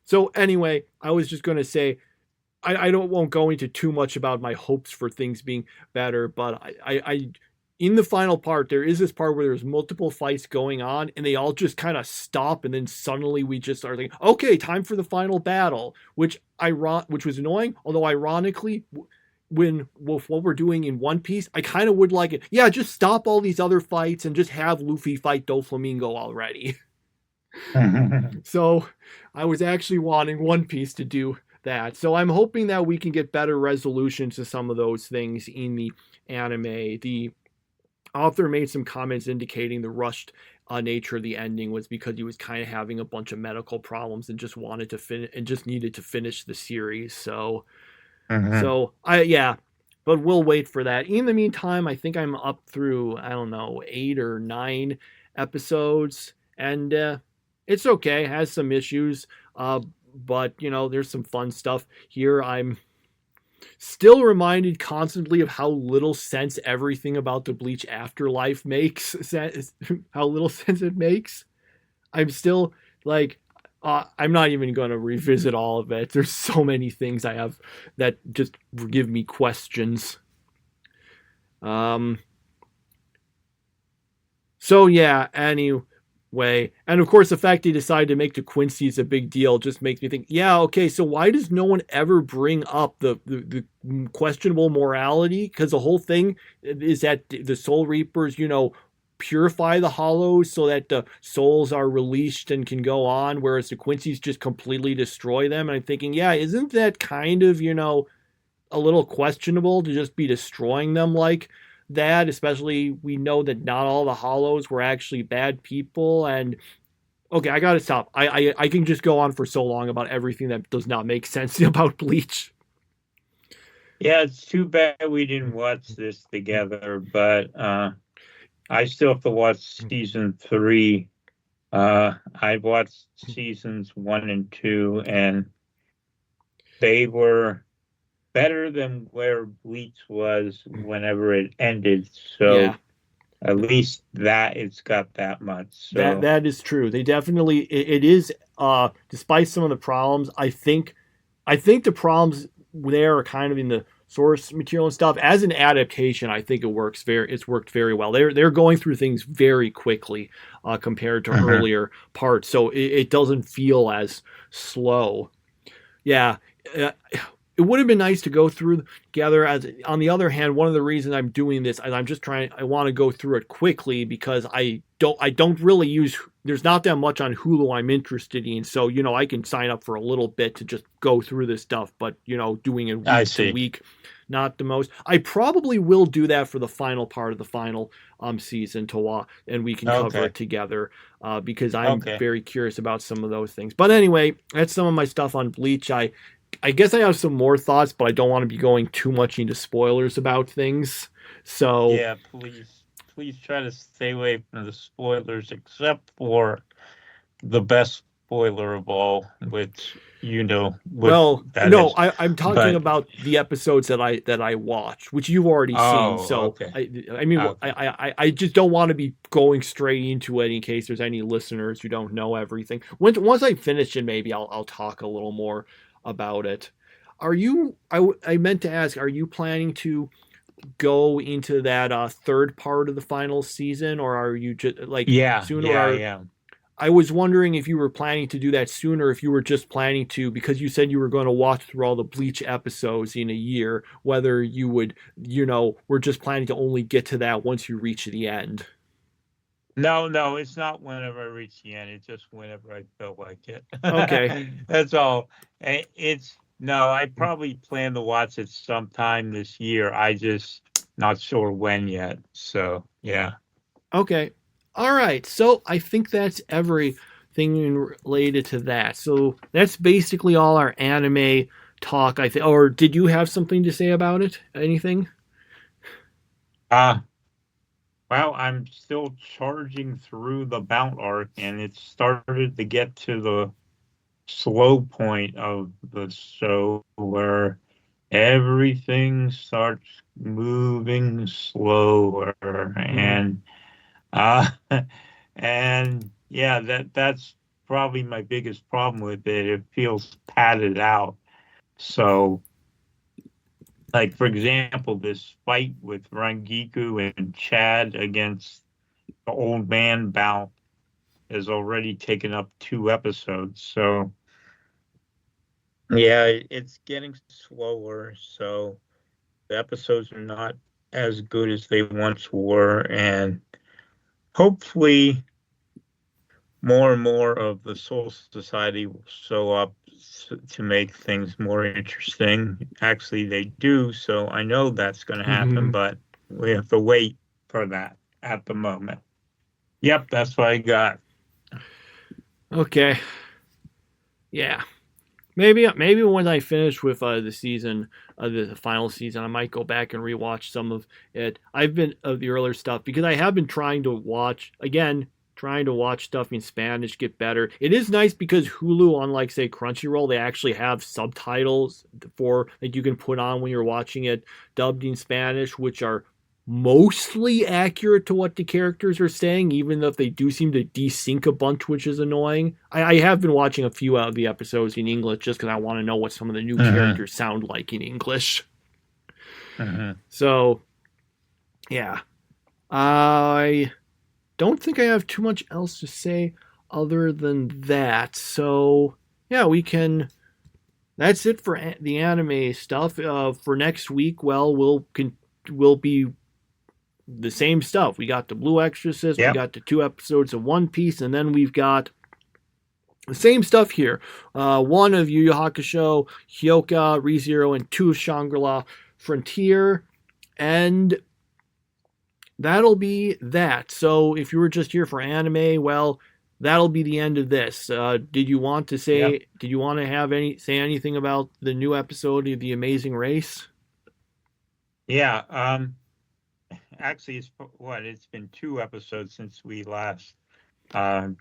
G: So anyway, I was just going to say, I won't go into too much about my hopes for things being better, but I in the final part, there is this part where there's multiple fights going on, and they all just kind of stop, and then suddenly we just start thinking, okay, time for the final battle, which was annoying, although ironically, with what we're doing in One Piece, I kind of would like it. Yeah, just stop all these other fights and just have Luffy fight Doflamingo already. So I was actually wanting One Piece to do that. So I'm hoping that we can get better resolutions to some of those things in the anime. The author made some comments indicating the rushed nature of the ending was because he was kind of having a bunch of medical problems and just wanted to finish and just needed to finish the series. So, but we'll wait for that. In the meantime, I think I'm up through, 8 or 9 episodes, and it's okay. It has some issues, but there's some fun stuff here. I'm still reminded constantly of how little sense everything about the Bleach afterlife makes. How little sense it makes. I'm still like, I'm not even going to revisit all of it. There's so many things I have that just give me questions. So yeah, anyway, and of course the fact they decided to make the Quincy's a big deal just makes me think, yeah, okay, so why does no one ever bring up the questionable morality? Because the whole thing is that the Soul Reapers, purify the hollows so that the souls are released and can go on, whereas the Quincy's just completely destroy them. And I'm thinking, yeah, isn't that kind of, a little questionable to just be destroying them like that? Especially we know that not all the hollows were actually bad people. And okay, I gotta stop. I can just go on for so long about everything that does not make sense about Bleach.
H: Yeah, it's too bad we didn't watch this together, but I still have to watch season 3. I watched seasons 1 and 2, and they were better than where Bleach was whenever it ended. So yeah. At least that it's got that much. So.
G: That is true. They definitely it is. Despite some of the problems, I think the problems there are kind of in the source material and stuff. As an adaptation, I think it's worked very well. They're going through things very quickly compared to earlier parts, so it doesn't feel as slow. Yeah. it would have been nice to go through together. As on the other hand, one of the reasons I'm doing this is I want to go through it quickly because I don't really use, there's not that much on Hulu I'm interested in. So, I can sign up for a little bit to just go through this stuff, but, doing it week to week, not the most. I probably will do that for the final part of the final season to watch, and we can cover it together because I'm very curious about some of those things. But anyway, that's some of my stuff on Bleach. I guess I have some more thoughts, but I don't want to be going too much into spoilers about things. So
H: yeah, please try to stay away from the spoilers, except for the best spoiler of all, which
G: I'm talking about the episodes that I watched, which you've already seen. So I just don't want to be going straight into it in case there's any listeners who don't know everything. Once I finish it, maybe I'll talk a little more about it. I meant to ask, are you planning to go into that third part of the final season, or are you just sooner?
H: Yeah.
G: I was wondering if you were planning to do that sooner, if you were just planning to, because you said you were going to watch through all the Bleach episodes in a year, whether you would, we're just planning to only get to that once you reach the end.
H: No, it's not whenever I reach the end. It's just whenever I feel like it.
G: Okay.
H: That's all. I probably plan to watch it sometime this year. I just not sure when yet. So, yeah.
G: Okay. All right. So I think that's everything related to that. So that's basically all our anime talk, I think. Or did you have something to say about it? Anything?
H: Well, I'm still charging through the Mount arc, and it started to get to the slow point of the show where everything starts moving slower, and that's probably my biggest problem with it. It feels padded out. So, like, for example, this fight with Rangiku and Chad against the old man bout has already taken up 2 episodes. So, yeah, it's getting slower. So, the episodes are not as good as they once were. And hopefully, more and more of the Soul Society will show up to make things more interesting. Actually, they do, so I know that's going to happen, but we have to wait for that at the moment. Yep, that's what I got.
G: Okay. Yeah. Maybe when I finish with the season, the final season, I might go back and rewatch some of it. I've been of the earlier stuff because I have been trying to watch stuff in Spanish, get better. It is nice because Hulu, unlike say Crunchyroll, they actually have subtitles for that you can put on when you're watching it dubbed in Spanish, which are mostly accurate to what the characters are saying, even though they do seem to desync a bunch, which is annoying. I have been watching a few of the episodes in English just because I want to know what some of the new characters sound like in English. So, yeah. I don't think I have too much else to say other than that. So, yeah, that's it for the anime stuff. For next week, well, we'll be the same stuff. We got the Blue Exorcist, we got the 2 episodes of One Piece, and then we've got the same stuff here. 1 of Yu Yu Hakusho, Hyoka, ReZero, and 2 of Shangri-La Frontier. And that'll be that. So if you were just here for anime, well, that'll be the end of this. Did you want to say, did you want to say anything about the new episode of The Amazing Race?
H: Yeah, actually, it's been 2 episodes since we last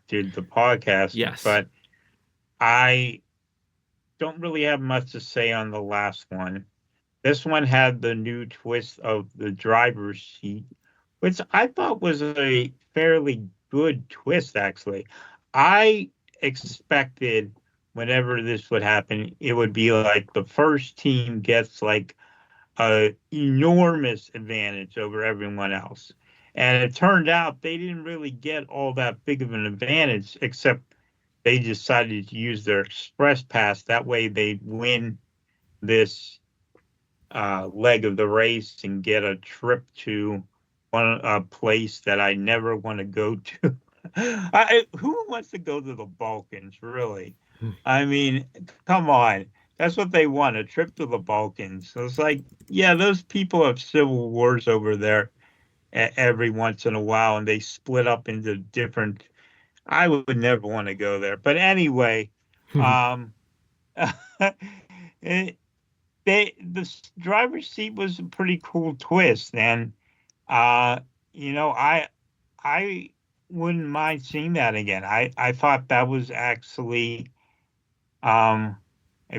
H: did the podcast.
G: Yes.
H: But I don't really have much to say on the last one. This one had the new twist of the driver's seat, which I thought was a fairly good twist, actually. I expected whenever this would happen, it would be like the first team gets like an enormous advantage over everyone else. And it turned out they didn't really get all that big of an advantage, except they decided to use their express pass. That way they'd win this leg of the race and get a trip to a place that I never want to go to. Who wants to go to the Balkans, really? I mean, come on. That's what they want, a trip to the Balkans. So it's like, yeah, those people have civil wars over there every once in a while, and they split up into different. I would never want to go there. But anyway, the driver's seat was a pretty cool twist, and I wouldn't mind seeing that again. I thought that was actually a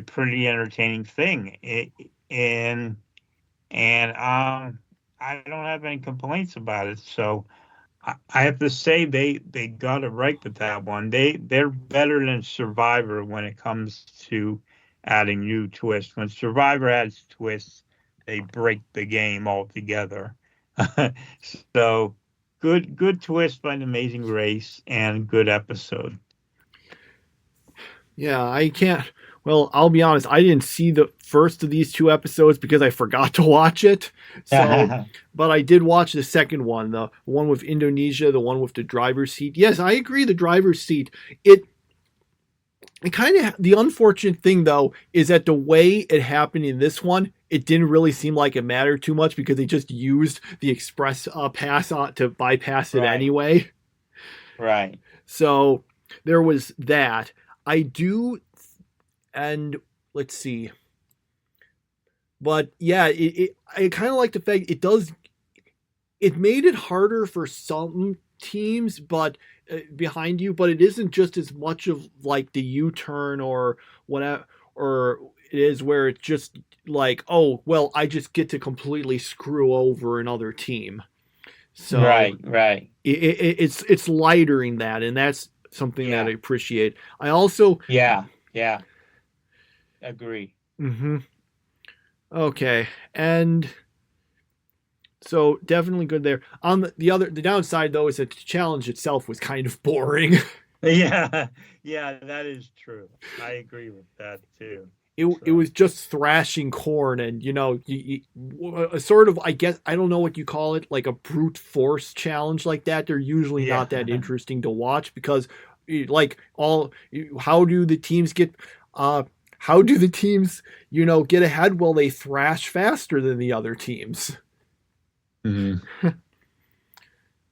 H: pretty entertaining thing, and I don't have any complaints about it. So I have to say they got it right with that one. They're better than Survivor when it comes to adding new twists. When Survivor adds twists, they break the game altogether. So good twist by an Amazing Race and good episode.
G: Yeah, I can't. Well, I'll be honest. I didn't see the first of these two episodes because I forgot to watch it. So, but I did watch the second one, the one with Indonesia, the one with the driver's seat. Yes, I agree. The driver's seat. It kind of, the unfortunate thing though is that the way it happened in this one, it didn't really seem like it mattered too much because they just used the express pass on to bypass it anyway.
H: Right.
G: So there was that. I do. And let's see. But yeah, I kind of like the fact it made it harder for some teams, but behind you, but it isn't just as much of like the U-turn or whatever, or it is where it's just like, oh, well, I just get to completely screw over another team. So
H: right.
G: It's lighter in that, and that's something that I appreciate. I also
H: yeah. Agree.
G: Mm-hmm. Okay, and so definitely good there. On the downside though is that the challenge itself was kind of boring.
H: Yeah, that is true. I agree with that too.
G: It was just thrashing corn, and a sort of, I guess, I don't know what you call it, like a brute force challenge like that. They're usually not that interesting to watch because, how do the teams get get ahead? Well, they thrash faster than the other teams. Mm-hmm.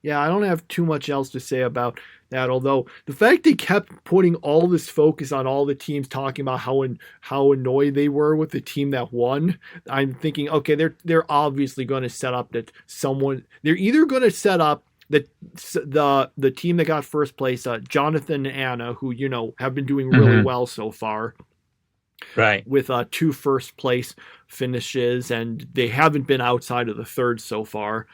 G: Yeah, I don't have too much else to say about that, although the fact they kept putting all this focus on all the teams talking about how annoyed they were with the team that won, I'm thinking, okay, they're obviously going to set up that they're either going to set up that the team that got first place, Jonathan and Anna, who have been doing really well so far,
H: right,
G: with 2 first place finishes, and they haven't been outside of the third so far,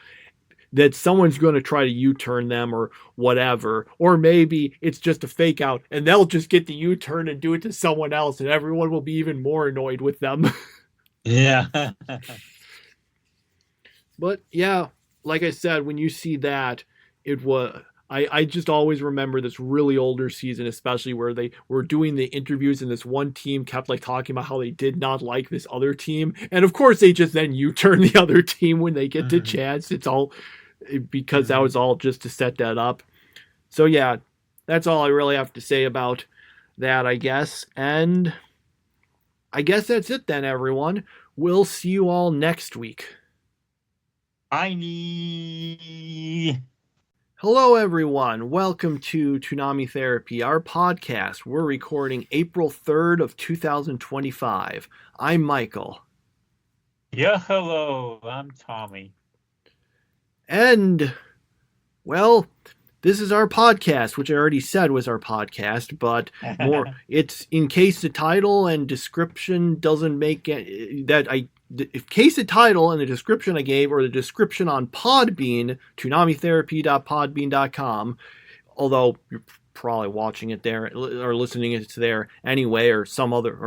G: that someone's going to try to U-turn them or whatever, or maybe it's just a fake out and they'll just get the U-turn and do it to someone else, and everyone will be even more annoyed with them.
H: Yeah.
G: But yeah, like I said, when you see that, it was, I just always remember this really older season, especially where they were doing the interviews and this one team kept talking about how they did not like this other team. And of course they just then U-turn the other team when they get the chance. It's all because that was all just to set that up. So yeah, that's all I really have to say about that, I guess. And I guess that's it then, everyone. We'll see you all next week. Hello, everyone. Welcome to Toonami Therapy, our podcast. We're recording April 3rd of 2025. I'm Michael.
H: Yeah, hello. I'm Tommy.
G: And, well, this is our podcast, which I already said was our podcast, but it's in case the title and description doesn't make it, in case the title and the description I gave, or the description on Podbean, ToonamiTherapy.podbean.com, although you're probably watching it there or listening it there anyway, or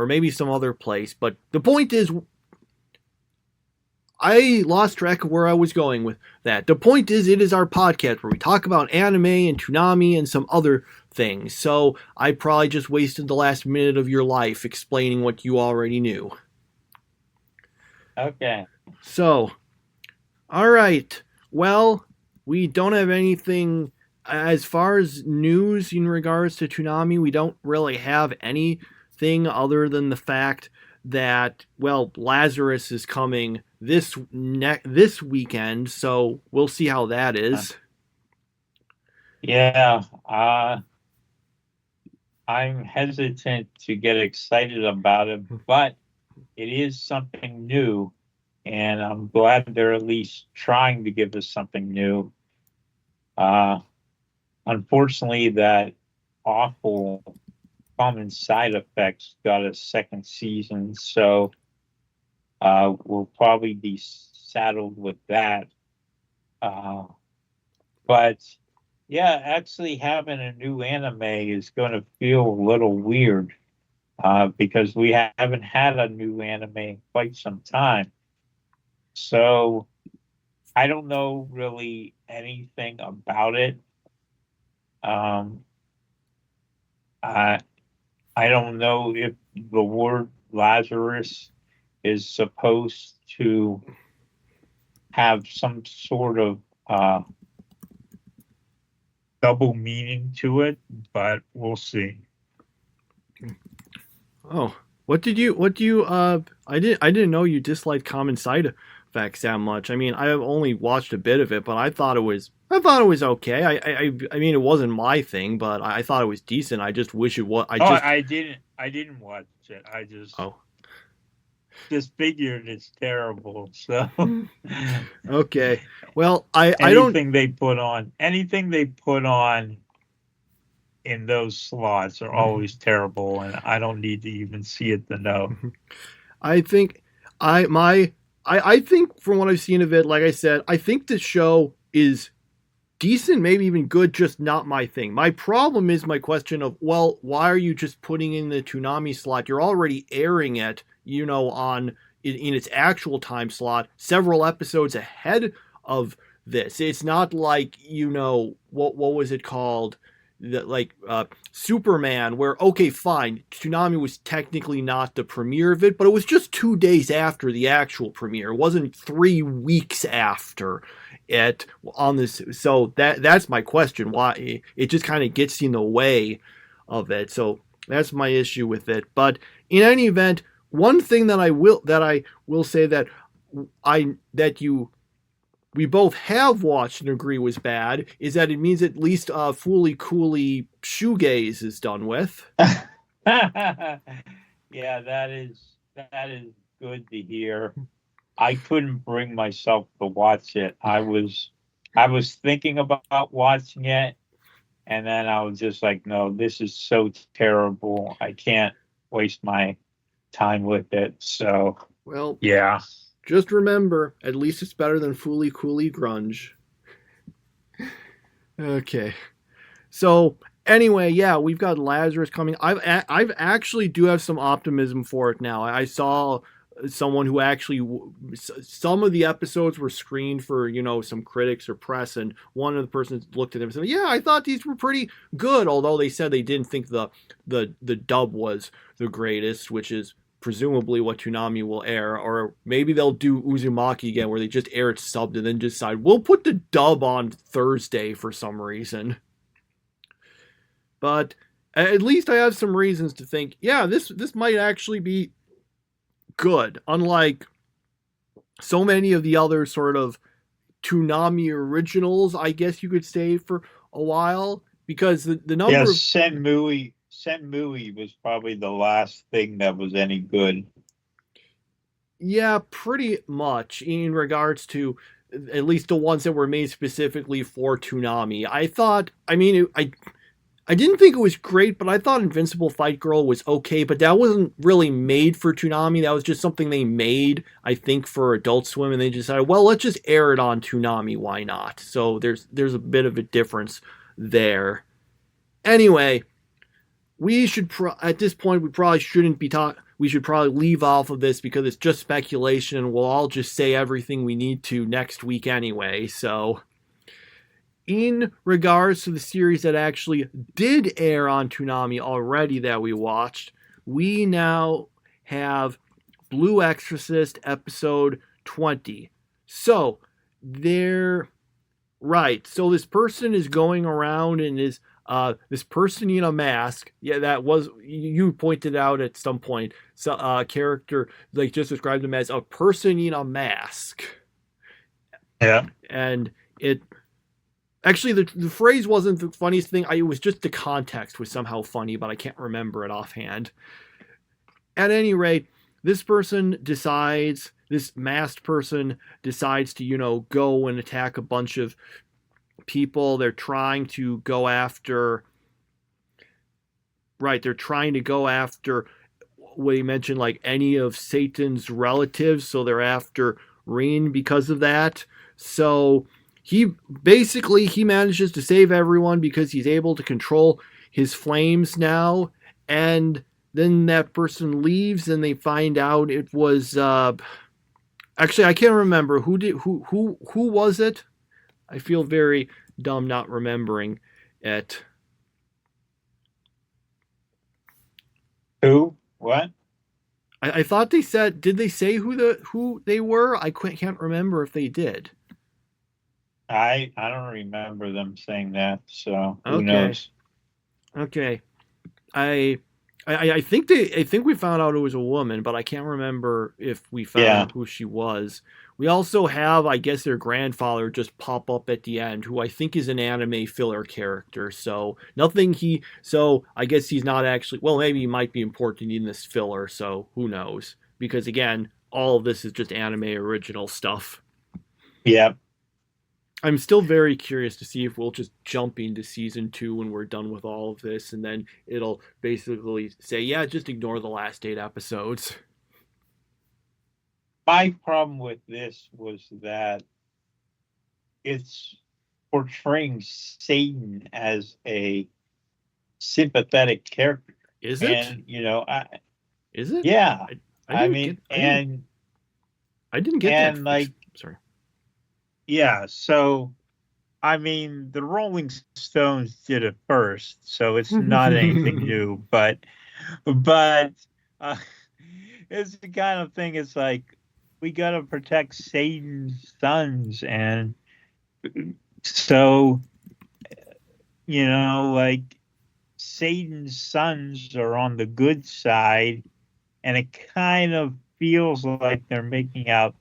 G: maybe some other place. But the point is, I lost track of where I was going with that. The point is, it is our podcast where we talk about anime and Toonami and some other things. So I probably just wasted the last minute of your life explaining what you already knew.
H: Okay.
G: So, all right. Well, we don't have anything as far as news in regards to Toonami. We don't really have anything other than the fact that, well, Lazarus is coming this weekend, so we'll see how that is.
H: Yeah. I'm hesitant to get excited about it, but it is something new, and I'm glad they're at least trying to give us something new. Unfortunately, that awful Common Side Effects got a second season, so we'll probably be saddled with that. But yeah, actually having a new anime is going to feel a little weird because we haven't had a new anime in quite some time. So I don't know really anything about it. I I don't know if the word Lazarus is supposed to have some sort of double meaning to it, but we'll see.
G: Oh, what do you I didn't know you disliked Common Side Effects that much. I mean, I have only watched a bit of it, but I thought it was okay. I mean, it wasn't my thing, but I thought it was decent. I just wish it was.
H: I didn't watch it. I
G: Oh,
H: just figured it's terrible. So
G: okay. Well, I don't.
H: Anything they put on in those slots are always terrible, and I don't need to even see it to know.
G: I think I think from what I've seen of it, like I said, I think the show is decent, maybe even good, just not my thing. My problem is my question of, well, why are you just putting in the Toonami slot? You're already airing it, on in its actual time slot, several episodes ahead of this. It's not like, what was it called? Superman, where, okay, fine, Toonami was technically not the premiere of it, but it was just 2 days after the actual premiere. It wasn't 3 weeks after it on this. So that's my question. Why it just kind of gets in the way of it. So that's my issue with it. But in any event, one thing that I will say that we both have watched and agree was bad is that it means at least Fooly Cooley Shoegaze is done with.
H: Yeah, that is good to hear. I couldn't bring myself to watch it. I was thinking about watching it, and then I was just like, no, this is so terrible. I can't waste my time with it. So,
G: well,
H: yeah.
G: Just remember, at least it's better than Fooly Cooley Grunge. Okay. So, anyway, yeah, we've got Lazarus coming. I've actually do have some optimism for it now. I saw someone who actually, some of the episodes were screened for, some critics or press, and one of the persons looked at them and said, yeah, I thought these were pretty good, although they said they didn't think the dub was the greatest, which is presumably what Toonami will air, or maybe they'll do Uzumaki again, where they just air it subbed and then decide, we'll put the dub on Thursday for some reason. But at least I have some reasons to think, yeah, this might actually be good, unlike so many of the other sort of Toonami originals, I guess you could say, for a while, because the number of
H: Senmui was probably the last thing that was any good.
G: Yeah, pretty much in regards to at least the ones that were made specifically for Toonami. I didn't think it was great, but I thought Invincible Fight Girl was okay, but that wasn't really made for Toonami. That was just something they made, I think, for Adult Swim, and they decided, well, let's just air it on Toonami, why not? So there's a bit of a difference there. Anyway, we should at this point we probably shouldn't be talking. We should probably leave off of this because it's just speculation, and we'll all just say everything we need to next week anyway. So, in regards to the series that actually did air on Toonami already that we watched, we now have Blue Exorcist, episode 20. So, right. So this person is going around and is this person in a mask. Yeah, that was, you pointed out at some point. So character like just described him as a person in a mask.
H: Yeah.
G: And it actually the phrase wasn't the funniest thing. It was just the context was somehow funny, but I can't remember it offhand. At any rate, this masked person decides to, go and attack a bunch of people. They're trying to go after what he mentioned, like any of Satan's relatives. So they're after Reen because of that. So he manages to save everyone because he's able to control his flames now. And then that person leaves and they find out it was actually I can't remember who was it. I feel very dumb not remembering it.
H: Who? What?
G: I thought they said. Did they say who they were? I can't remember if they did.
H: I don't remember them saying that. So who
G: Okay.
H: knows?
G: Okay. I think we found out it was a woman, but I can't remember if we found out who she was. We also have, I guess, their grandfather just pop up at the end, who I think is an anime filler character. So so I guess he's not actually, well, maybe he might be important in this filler. So who knows? Because again, all of this is just anime original stuff.
H: Yep.
G: I'm still very curious to see if we'll just jump into season 2 when we're done with all of this, and then it'll basically say, yeah, just ignore the last 8 episodes.
H: My problem with this was that it's portraying Satan as a sympathetic character.
G: Is it?
H: And,
G: Is it?
H: Yeah.
G: I didn't get that.
H: Like,
G: sorry.
H: Yeah, so the Rolling Stones did it first, so it's not anything new. But it's the kind of thing. It's like we gotta protect Satan's sons, and so like Satan's sons are on the good side, and it kind of feels like they're making out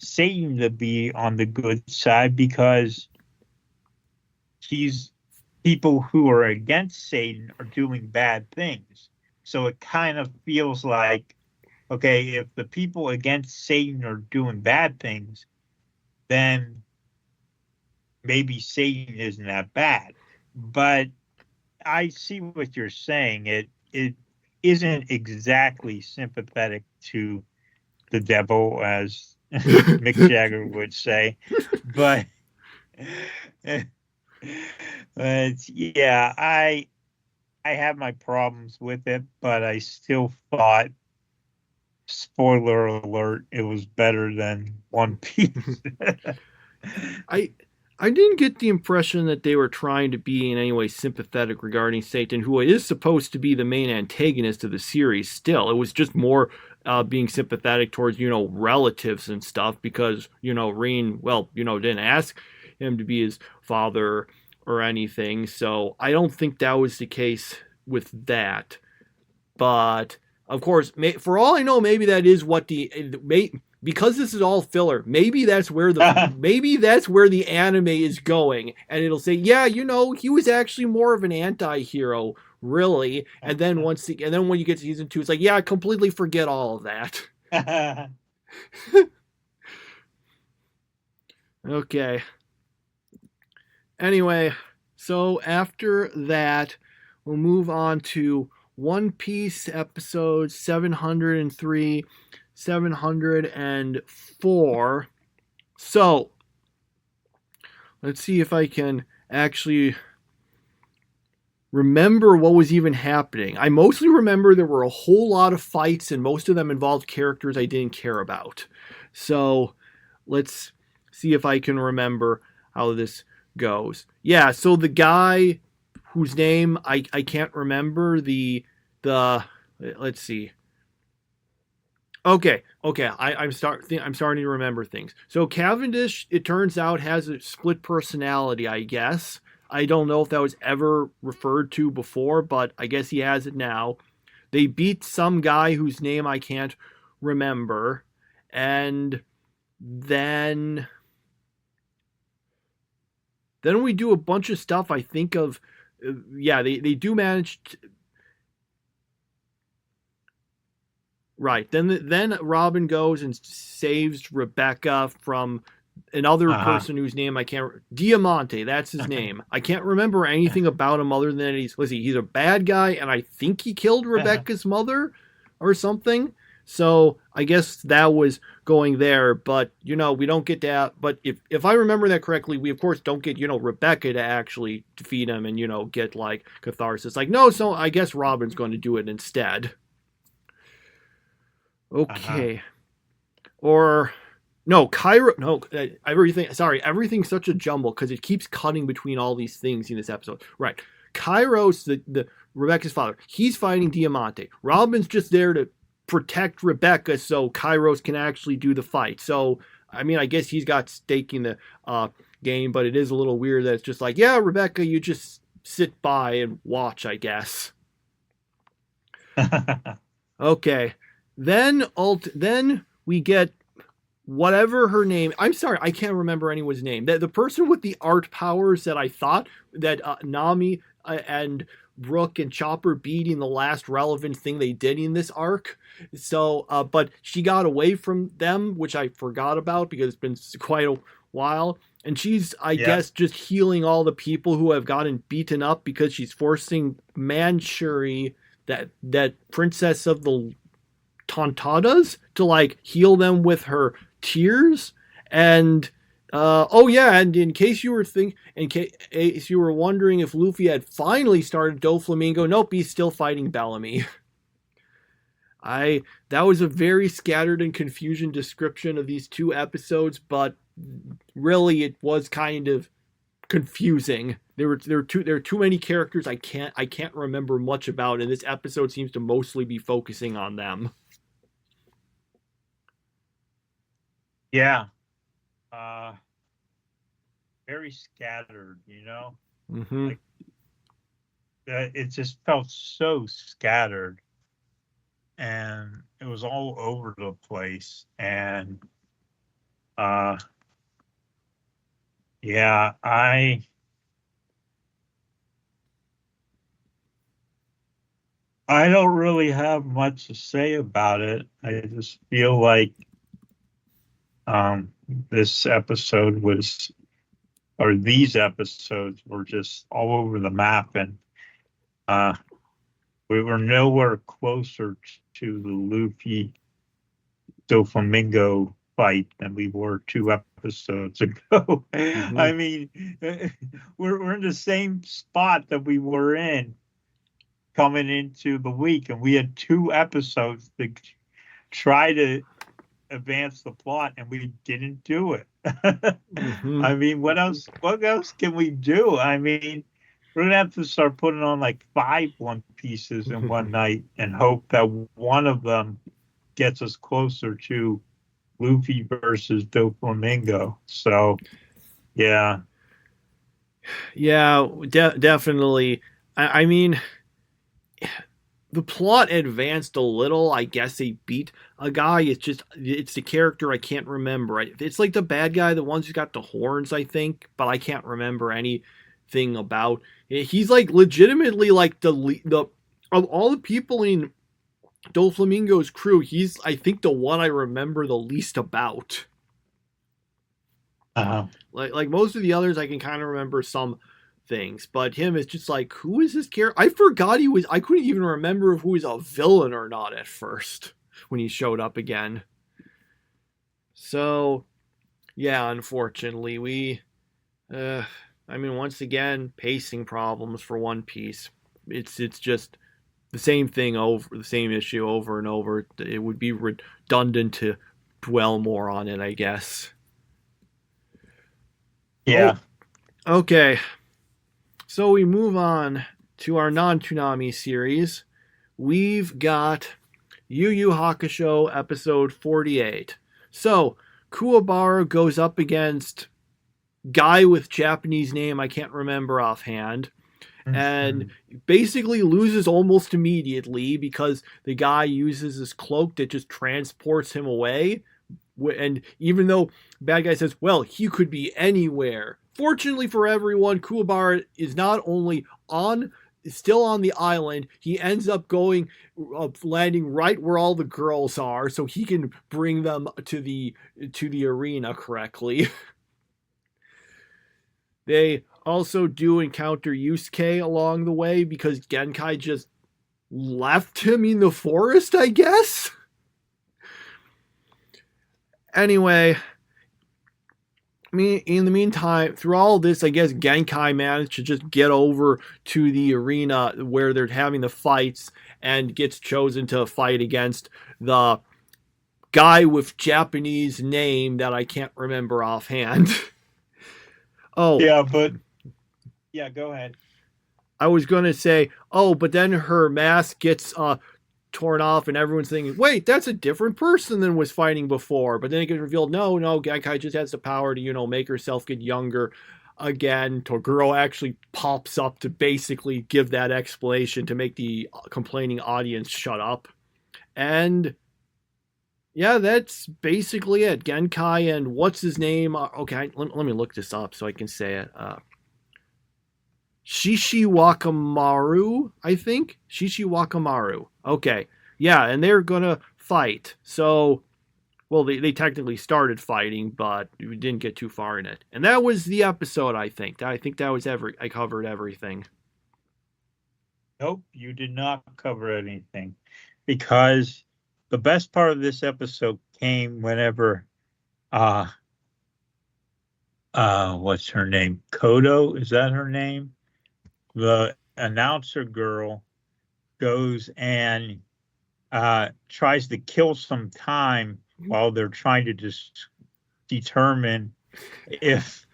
H: Satan to be on the good side because people who are against Satan are doing bad things. So it kind of feels like, okay, if the people against Satan are doing bad things, then maybe Satan isn't that bad. But I see what you're saying. It isn't exactly sympathetic to the devil, as Mick Jagger would say, but yeah, I have my problems with it, but I still thought, spoiler alert, it was better than One Piece.
G: I didn't get the impression that they were trying to be in any way sympathetic regarding Satan, who is supposed to be the main antagonist of the series still. It was just more being sympathetic towards, relatives and stuff because, Reen, didn't ask him to be his father or anything. So I don't think that was the case with that. But, of course, for all I know, maybe that is what because this is all filler, maybe that's where the anime is going, and it'll say, yeah, he was actually more of an anti-hero, really. And then when you get to season 2, it's like, yeah, completely forget all of that. Okay. Anyway, so after that, we'll move on to One Piece episodes 703. 704. So, let's see if I can actually remember what was even happening. I mostly remember there were a whole lot of fights, and most of them involved characters I didn't care about. So, let's see if I can remember how this goes. Yeah, so the guy whose name I can't remember, let's see. Okay, I'm starting to remember things. So Cavendish, it turns out, has a split personality. I guess I don't know if that was ever referred to before, but I guess he has it now. They beat some guy whose name I can't remember, and then we do a bunch of stuff. I think of, yeah, they do manage. Right. Then Robin goes and saves Rebecca from another person whose name I can't. Diamante, that's his name. I can't remember anything about him other than he's a bad guy, and I think he killed Rebecca's mother or something. So I guess that was going there, but we don't get that. But if I remember that correctly, we of course don't get Rebecca to actually defeat him and get like catharsis. Like no, so I guess Robin's going to do it instead. Okay. Or no, Cairo. No, everything. Sorry, everything's such a jumble because it keeps cutting between all these things in this episode. Right. Kairos, the Rebecca's father, he's fighting Diamante. Robin's just there to protect Rebecca so Kairos can actually do the fight. So, I mean, I guess he's got stake in the game, but it is a little weird that it's just like, yeah, Rebecca, you just sit by and watch, I guess. Okay. Then we get whatever her name. I'm sorry, I can't remember anyone's name. The person with the art powers that I thought that Nami and Brooke and Chopper beating the last relevant thing they did in this arc. So, but she got away from them, which I forgot about because it's been quite a while. And she's, I guess, just healing all the people who have gotten beaten up because she's forcing Manchuri, that princess of the Tontadas, to like heal them with her tears. And and in case you were wondering if Luffy had finally started Doflamingo, nope, he's still fighting Bellamy. That was a very scattered and confusing description of these two episodes, but really it was kind of confusing. There are too many characters I can't remember much about, and this episode seems to mostly be focusing on them.
H: Yeah. Very scattered,
G: Mm-hmm.
H: Like, it just felt so scattered, and it was all over the place. And yeah, I don't really have much to say about it. I just feel like this episode these episodes were just all over the map, and we were nowhere closer to the Luffy Doflamingo fight than we were 2 episodes ago. Mm-hmm. I mean, we're in the same spot that we were in coming into the week, and we had 2 episodes to try to advance the plot, and we didn't do it. Mm-hmm. I mean, what else can we do? I mean, we're gonna have to start putting on like 5 One Pieces in one night and hope that one of them gets us closer to Luffy versus Doflamingo. So yeah,
G: definitely. I mean, the plot advanced a little. I guess they beat a guy. It's the character I can't remember. It's like the bad guy, the ones who got the horns, I think, but I can't remember anything about. He's like legitimately like the of all the people in Doflamingo's crew, he's I think the one I remember the least about. Like most of the others, I can kind of remember some things, but him is just like, who is this character? I forgot I couldn't even remember if he was a villain or not at first when he showed up again. So yeah, unfortunately we I mean, once again, pacing problems for One Piece. It's just the same thing the same issue over and over. It would be redundant to dwell more on it, I guess.
H: Yeah.
G: Okay. So we move on to our non-Toonami series. We've got Yu Yu Hakusho episode 48. So, Kuwabara goes up against guy with Japanese name I can't remember offhand, and basically loses almost immediately because the guy uses this cloak that just transports him away. And even though bad guy says, well, he could be anywhere. Fortunately for everyone, Kuwabara is not only still on the island, he ends up landing right where all the girls are, so he can bring them to the arena correctly. They also do encounter Yusuke along the way because Genkai just left him in the forest, I guess. Anyway, in the meantime, through all this, I guess Genkai managed to just get over to the arena where they're having the fights and gets chosen to fight against the guy with Japanese name that I can't remember offhand. Oh.
H: Yeah, go ahead.
G: I was going to say, but then her mask gets torn off and everyone's thinking, wait, that's a different person than was fighting before. But then it gets revealed, no, Genkai just has the power to, make herself get younger again. Toguro actually pops up to basically give that explanation to make the complaining audience shut up. And yeah, that's basically it. Genkai and what's his name? Okay, let me look this up so I can say it. Shishi Wakamaru, I think. Shishi Wakamaru. Okay. Yeah, and they're going to fight. So, well, they technically started fighting, but we didn't get too far in it. And that was the episode, I think. I think that was I covered everything.
H: Nope, you did not cover anything. Because the best part of this episode came whenever what's her name? Kodo, is that her name? The announcer girl goes and tries to kill some time while they're trying to just determine if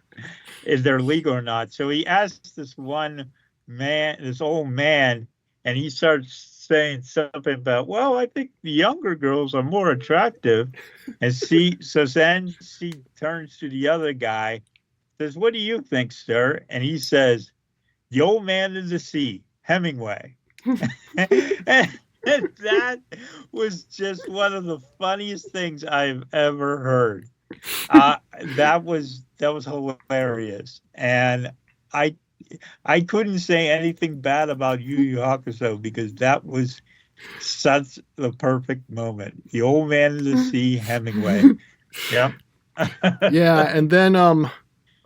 H: they're legal or not. So he asks this old man, and he starts saying something about, well, I think the younger girls are more attractive. And then she turns to the other guy, says, what do you think, sir? And he says, the old man in the sea, Hemingway. and that was just one of the funniest things I've ever heard. That was hilarious. And I couldn't say anything bad about Yu Yu Hakusho because that was such the perfect moment. The old man in the sea, Hemingway. Yep.
G: Yeah, and then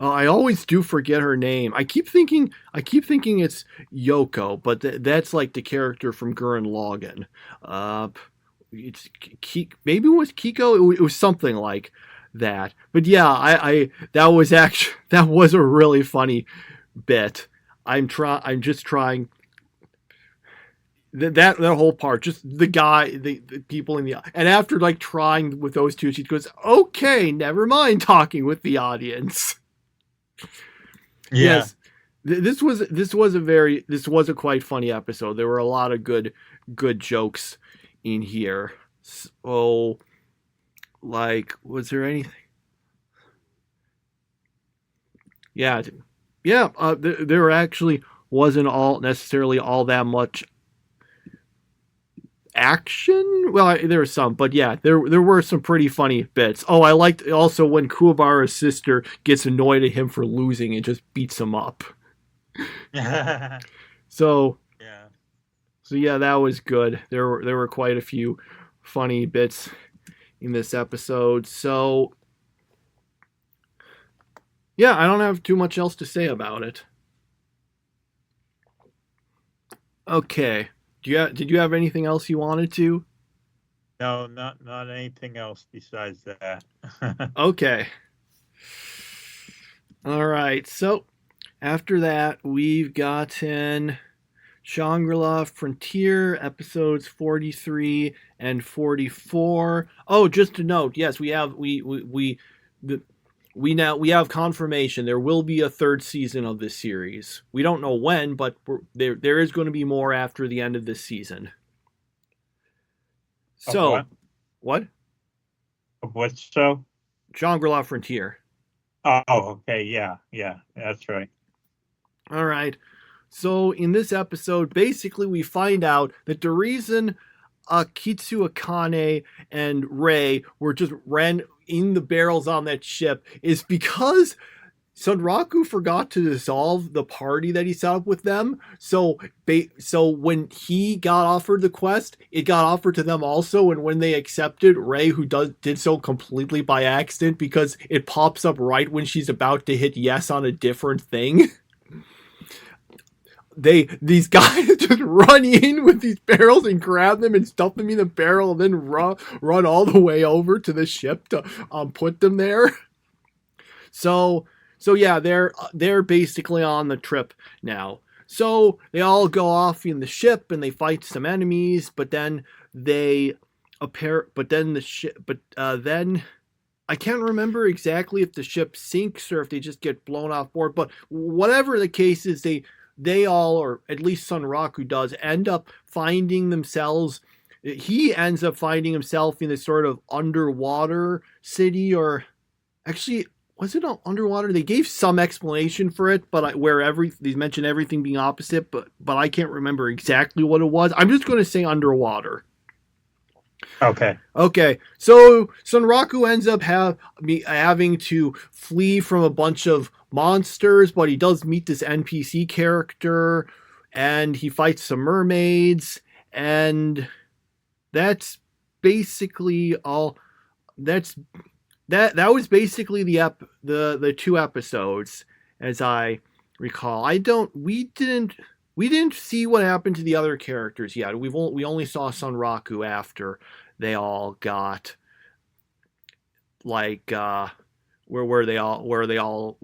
G: I always do forget her name. I keep thinking it's Yoko, but that's like the character from Gurren Lagann. It's maybe it was Kiko. It was something like that. But yeah, that was a really funny bit. I'm just trying that whole part, just the guy, the people in the, and after like trying with those two, she goes, okay, never mind talking with the audience.
H: Yeah.
G: Yes, this was a quite funny episode. There were a lot of good jokes in here. So, like, was there anything? Yeah. There actually wasn't necessarily all that much action. Well, there was some, but yeah, there were some pretty funny bits. Oh, I liked also when Kuwabara's sister gets annoyed at him for losing and just beats him up. So yeah, that was good. There were quite a few funny bits in this episode. So yeah, I don't have too much else to say about it. Okay. Did you have anything else you wanted to?
H: No, not anything else besides that.
G: Okay. All right. So after that, we've gotten Shangri-La Frontier episodes 43 and 44. Oh, just to note, yes, we have confirmation there will be a third season of this series. We don't know when, but there is going to be more after the end of this season. So, what?
H: Of what show?
G: Shangri-La Frontier.
H: Oh, okay, yeah, that's right.
G: All right. So in this episode, basically we find out that the reason Kitsu Akane and Rei were just ran in the barrels on that ship is because Sunraku forgot to dissolve the party that he set up with them. So when he got offered the quest, it got offered to them also. And when they accepted, Rei, who did so completely by accident because it pops up right when she's about to hit yes on a different thing. These guys just run in with these barrels and grab them and stuff them in the barrel and then run all the way over to the ship to put them there. So yeah, they're basically on the trip now. So they all go off in the ship and they fight some enemies, but then then I can't remember exactly if the ship sinks or if they just get blown off board. But whatever the case is, they all, or at least Sunraku does, end up finding themselves. He ends up finding himself in this sort of underwater city, or actually, was it underwater? They gave some explanation for it, but they mentioned everything being opposite, but I can't remember exactly what it was. I'm just going to say underwater.
H: Okay.
G: So Sunraku ends up having to flee from a bunch of monsters, but he does meet this NPC character, and he fights some mermaids, and that's basically all. That was basically the 2 episodes, as I recall. We didn't see what happened to the other characters yet. We only saw Sunraku after they all got like where the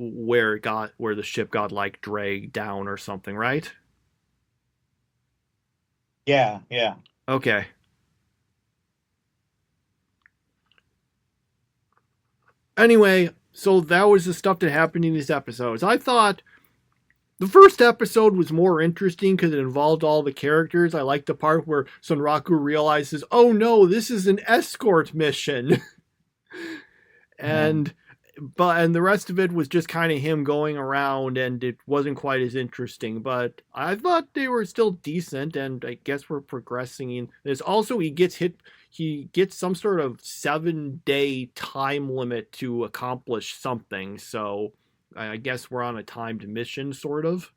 G: ship got like dragged down or something, right?
H: Yeah.
G: Okay. Anyway, so that was the stuff that happened in these episodes. I thought the first episode was more interesting because it involved all the characters. I liked the part where Sunraku realizes, oh no, this is an escort mission. And the rest of it was just kind of him going around, and it wasn't quite as interesting. But I thought they were still decent, and I guess we're progressing in this. Also, he gets some sort of 7-day time limit to accomplish something. So I guess we're on a timed mission, sort of.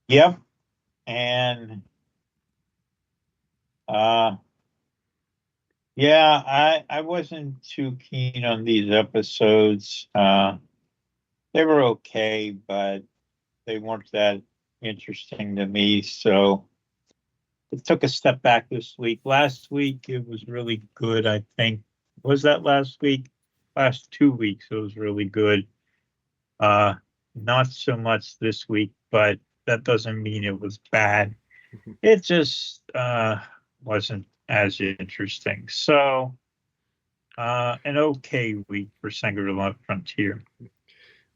H: Yep. And yeah, I wasn't too keen on these episodes. They were okay, but they weren't that interesting to me. So it took a step back this week. Last week it was really good, I think. Was that last week? Last 2 weeks it was really good. Not so much this week, but that doesn't mean it was bad. It just wasn't as interesting. So an okay week for Shangri-La Frontier.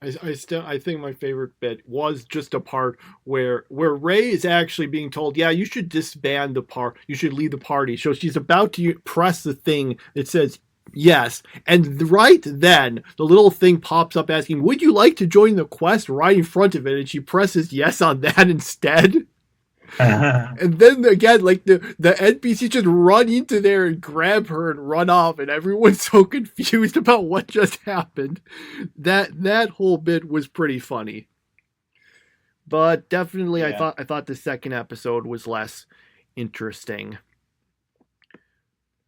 G: I think my favorite bit was just a part where Rei is actually being told, yeah, you should disband the party. You should leave the party. So she's about to press the thing that says yes. And right then, the little thing pops up asking, would you like to join the quest, right in front of it? And she presses yes on that instead. And then again, like the NPCs just run into there and grab her and run off, and everyone's so confused about what just happened. That whole bit was pretty funny. But definitely, yeah. I thought the second episode was less interesting.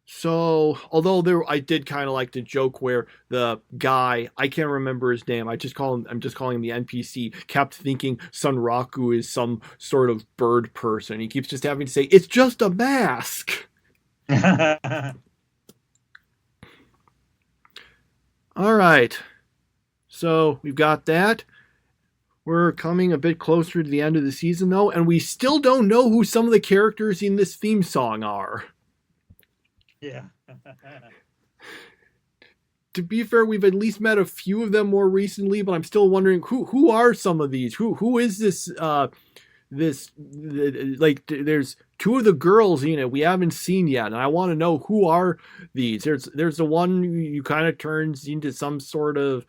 G: So, although I did kind of like the joke where the guy, I can't remember his name, I'm just calling him the NPC, kept thinking Sunraku is some sort of bird person. He keeps just having to say, it's just a mask. All right. So, we've got that. We're coming a bit closer to the end of the season, though, and we still don't know who some of the characters in this theme song are.
H: Yeah.
G: to be fair, we've at least met a few of them more recently, but I'm still wondering who are some of these? Who is this? There's two of the girls in it we haven't seen yet, and I want to know who are these. There's the one who kind of turns into some sort of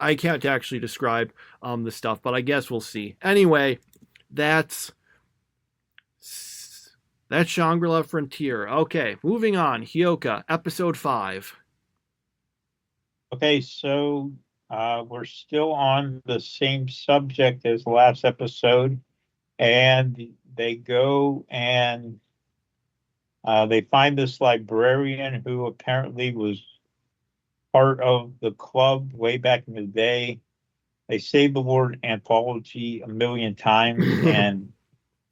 G: I can't actually describe the stuff, but I guess we'll see. Anyway, that's Shangri-La Frontier. Okay, moving on. Hyoka, episode 5.
H: Okay, so we're still on the same subject as last episode, and they go and they find this librarian who apparently was part of the club way back in the day. They say the word anthology a million times, and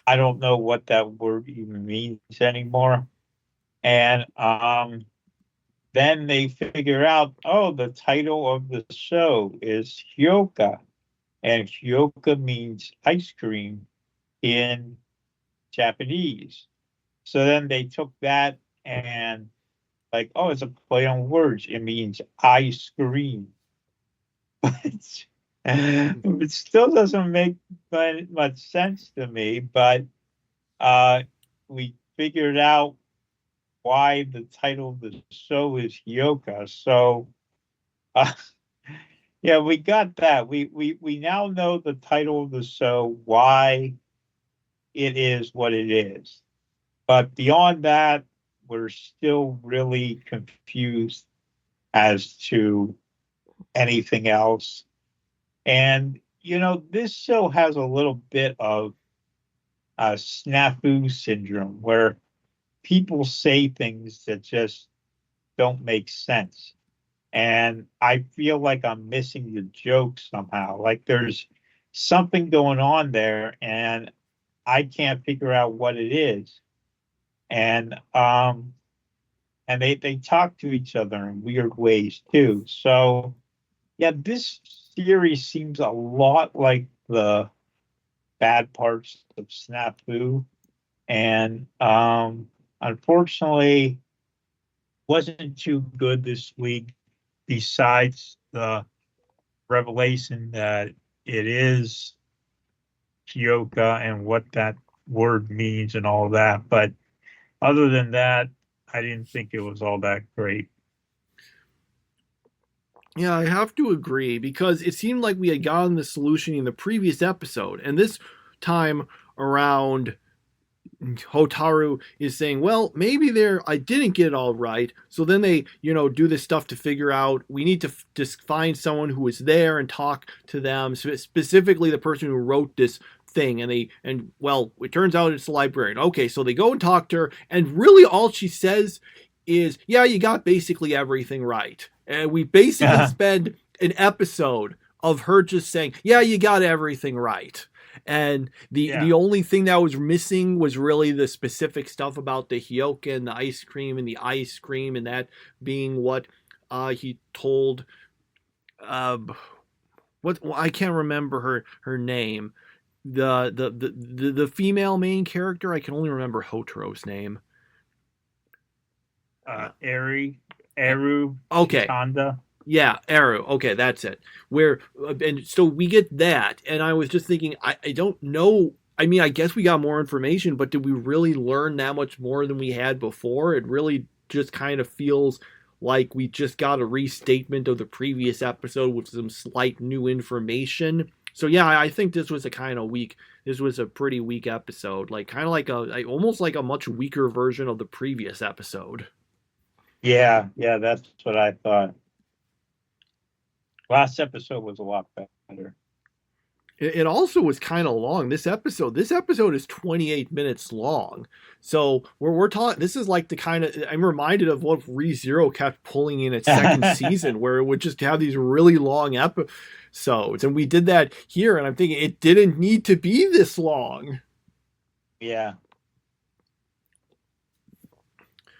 H: I don't know what that word even means anymore. And then they figure out, oh, the title of the show is Hyoka, and Hyoka means ice cream in Japanese. So then they took that and like, oh, it's a play on words. It means ice cream. But it still doesn't make much sense to me, but we figured out why the title of the show is Hyoka. So, yeah, we got that. We now know the title of the show, why it is what it is. But beyond that, we're still really confused as to anything else. And, you know, this show has a little bit of snafu syndrome where people say things that just don't make sense. And I feel like I'm missing the joke somehow. Like there's something going on there and I can't figure out what it is. And they talk to each other in weird ways too. So yeah, this series seems a lot like the bad parts of Snafu, and unfortunately wasn't too good this week, besides the revelation that it is Hyoka and what that word means and all that. But other than that, I didn't think it was all that great.
G: Yeah, I have to agree, because it seemed like we had gotten the solution in the previous episode, and this time around Hotaru is saying, well, maybe I didn't get it all right. So then they, do this stuff to figure out, we need to just find someone who was there and talk to them, specifically the person who wrote this thing. And well, it turns out it's the librarian. Okay, so they go and talk to her, and really all she says is, yeah, you got basically everything right. And we basically spend an episode of her just saying, yeah, you got everything right. And the only thing that was missing was really the specific stuff about the Hyoka and the ice cream, and that being what he told I can't remember her name. The female main character, I can only remember Hotaro's name.
H: Eru.
G: Okay.
H: Tanda.
G: Yeah, Eru. Okay, that's it. And so we get that, and I was just thinking, I don't know. I mean, I guess we got more information, but did we really learn that much more than we had before? It really just kind of feels like we just got a restatement of the previous episode with some slight new information. So yeah, I think this was this was a pretty weak episode, like kind of like almost like a much weaker version of the previous episode.
H: Yeah, that's what I thought. Last episode was a lot better.
G: It also was kind of long. This episode is 28 minutes long. So we're talking. This is like the kind of, I'm reminded of what ReZero kept pulling in its second season, where it would just have these really long episodes, and we did that here. And I'm thinking it didn't need to be this long.
H: Yeah.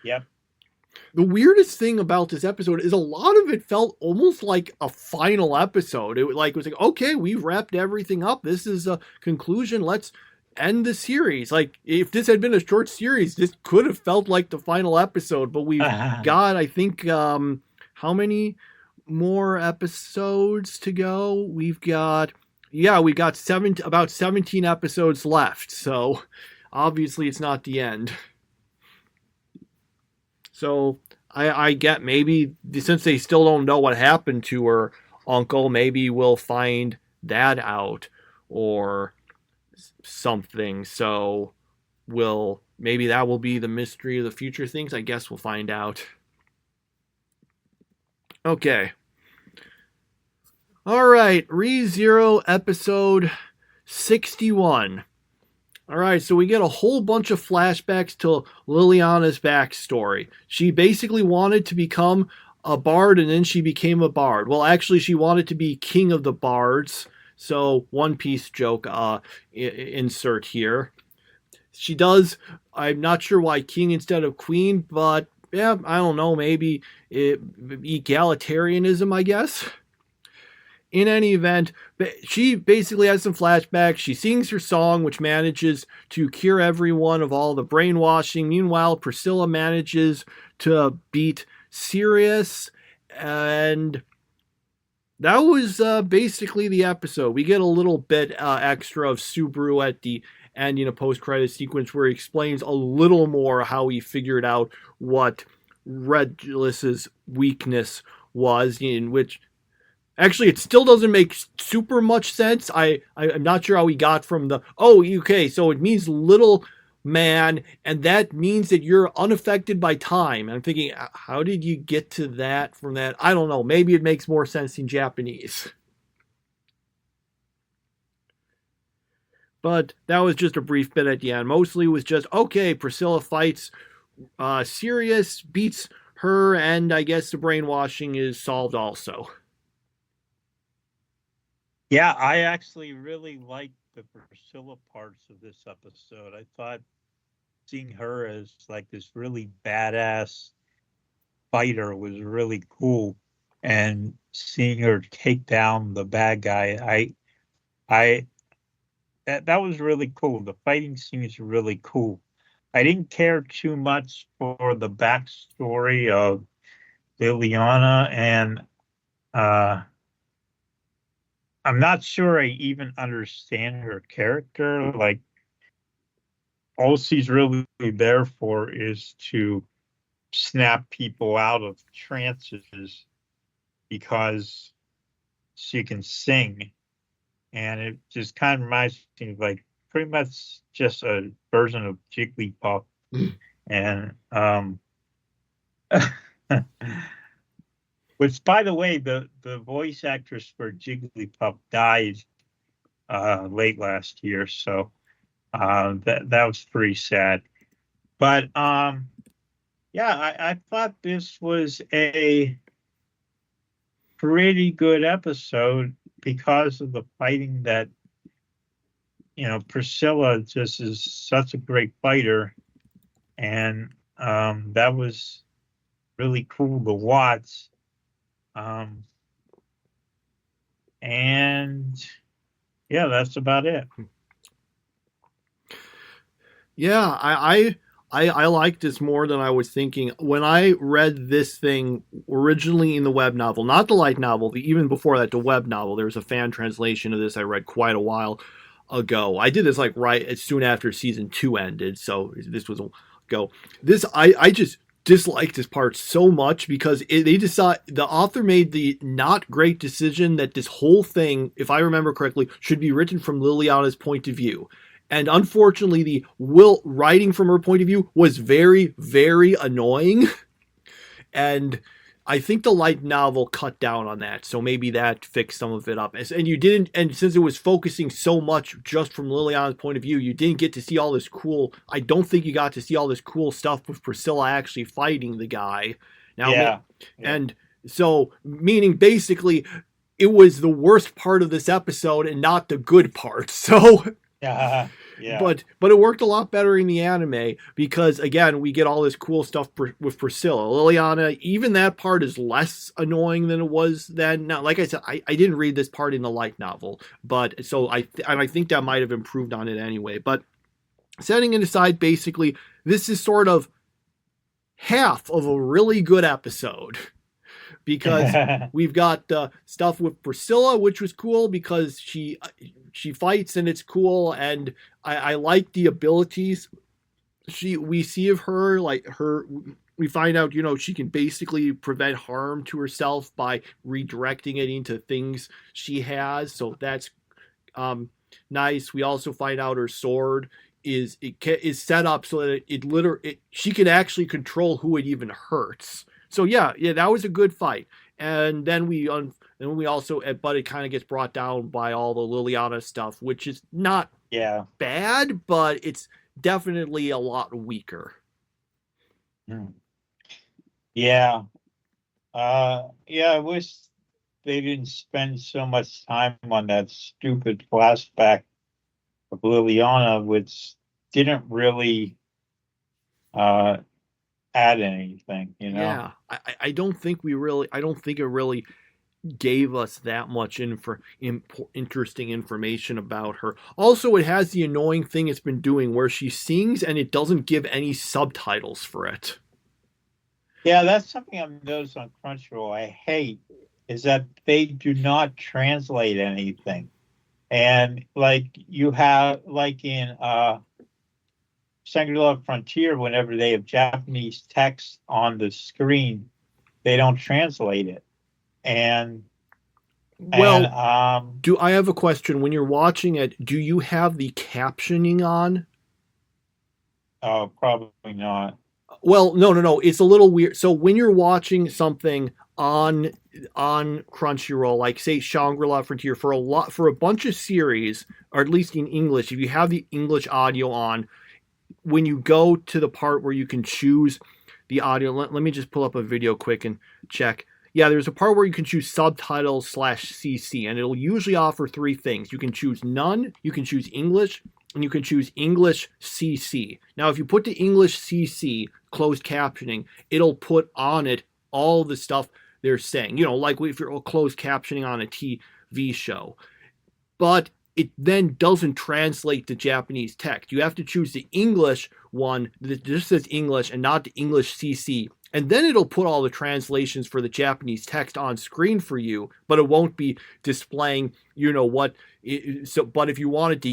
H: Yep.
G: The weirdest thing about this episode is a lot of it felt almost like a final episode. It was like, okay, we've wrapped everything up. This is a conclusion. end the series. Like, if this had been a short series, this could have felt like the final episode, but we've got, I think, how many more episodes to go? We got about 17 episodes left, so obviously it's not the end. So I get, maybe since they still don't know what happened to her uncle, maybe we'll find that out or something. So maybe that will be the mystery of the future things. I guess we'll find out. Okay. All right, ReZero episode 61. All right, so we get a whole bunch of flashbacks to Liliana's backstory. She basically wanted to become a bard, and then she became a bard. Well, actually, she wanted to be king of the bards. So, One Piece joke insert here. She does. I'm not sure why king instead of queen, but yeah, I don't know. Maybe egalitarianism, I guess. In any event, she basically has some flashbacks. She sings her song, which manages to cure everyone of all the brainwashing. Meanwhile, Priscilla manages to beat Sirius, and that was basically the episode. We get a little bit extra of Subaru at the end in a post-credit sequence where he explains a little more how he figured out what Regulus's weakness was, in which actually it still doesn't make super much sense. I'm not sure how he got from okay, so it means little man, and that means that you're unaffected by time. I'm thinking, how did you get to that from that? I don't know. Maybe it makes more sense in Japanese. But that was just a brief bit at the end. Mostly it was just, okay, Priscilla fights Sirius, beats her, and I guess the brainwashing is solved also.
H: Yeah, I actually really liked the Priscilla parts of this episode. I thought seeing her as like this really badass fighter was really cool, and seeing her take down the bad guy, that was really cool. The fighting scenes were really cool. I didn't care too much for the backstory of Liliana, and I'm not sure I even understand her character. Like, all she's really there for is to snap people out of trances because she can sing. And it just kind of reminds me of, like, pretty much just a version of Jigglypuff. And which, by the way, the voice actress for Jigglypuff died late last year, so that was pretty sad. But yeah, I thought this was a pretty good episode because of the fighting that, Priscilla just is such a great fighter, and that was really cool to watch. And yeah, that's about it.
G: Yeah, I liked this more than I was thinking. When I read this thing originally in the web novel, not the light novel, even before that, the web novel, there was a fan translation of this I read quite a while ago. I did this like right as soon after season 2 ended, so this was a go. This I just disliked this part so much because the author made the not great decision that this whole thing, if I remember correctly, should be written from Liliana's point of view. And unfortunately, the writing from her point of view was very, very annoying. And I think the light novel cut down on that, so maybe that fixed some of it up. And since it was focusing so much just from Liliana's point of view, you didn't get to see all this cool. I don't think you got to see all this cool stuff with Priscilla actually fighting the guy. Now,
H: yeah.
G: And so, meaning basically, it was the worst part of this episode and not the good part. So,
H: Yeah.
G: But it worked a lot better in the anime because again we get all this cool stuff with Priscilla. Liliana, even that part is less annoying than it was then. Now, like I said, I didn't read this part in the light novel, but so I think that might have improved on it anyway. But setting it aside, basically, this is sort of half of a really good episode. Because we've got stuff with Priscilla, which was cool because she fights and it's cool, and I like the abilities we see of her. Like we find out she can basically prevent harm to herself by redirecting it into things she has. So that's nice. We also find out her sword is set up so that she can actually control who it even hurts. So yeah, that was a good fight. And then we also, but it kind of gets brought down by all the Liliana stuff, which is not bad, but it's definitely a lot weaker.
H: Yeah. I wish they didn't spend so much time on that stupid flashback of Liliana, which didn't really add anything,
G: Yeah, I don't think it really gave us that much interesting information about her. Also, it has the annoying thing it's been doing where she sings and it doesn't give any subtitles for it.
H: Yeah, that's something I've noticed on Crunchyroll. I hate is that they do not translate anything, and like you have like in Shangri-La Frontier, whenever they have Japanese text on the screen, they don't translate it. I have a question. When you're watching it, do you have the captioning on? Oh, probably not.
G: Well, no. It's a little weird. So when you're watching something on Crunchyroll, like say Shangri-La Frontier, for a bunch of series, or at least in English, if you have the English audio on, when you go to the part where you can choose the audio, let me just pull up a video quick and check. Yeah, there's a part where you can choose subtitles /CC, and it'll usually offer three things. You can choose none, you can choose English, and you can choose English CC. Now, if you put the English CC, closed captioning, it'll put on it all the stuff they're saying. Like if you're closed captioning on a TV show. But it then doesn't translate the Japanese text. You have to choose the English one that just says English and not the English CC. And then it'll put all the translations for the Japanese text on screen for you, but it won't be displaying, what. But if you wanted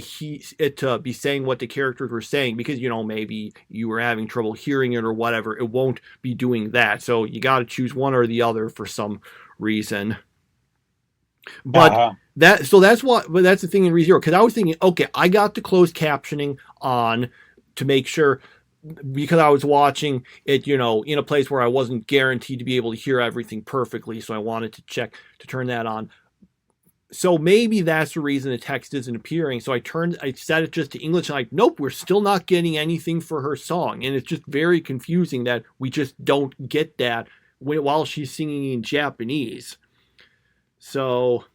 G: it to be saying what the characters were saying, because, maybe you were having trouble hearing it or whatever, it won't be doing that. So you got to choose one or the other for some reason. But that's the thing in ReZero, because I was thinking, okay, I got the closed captioning on to make sure, because I was watching it, in a place where I wasn't guaranteed to be able to hear everything perfectly, so I wanted to check to turn that on. So maybe that's the reason the text isn't appearing. So I set it just to English, and nope, we're still not getting anything for her song, and it's just very confusing that we just don't get that while she's singing in Japanese. So,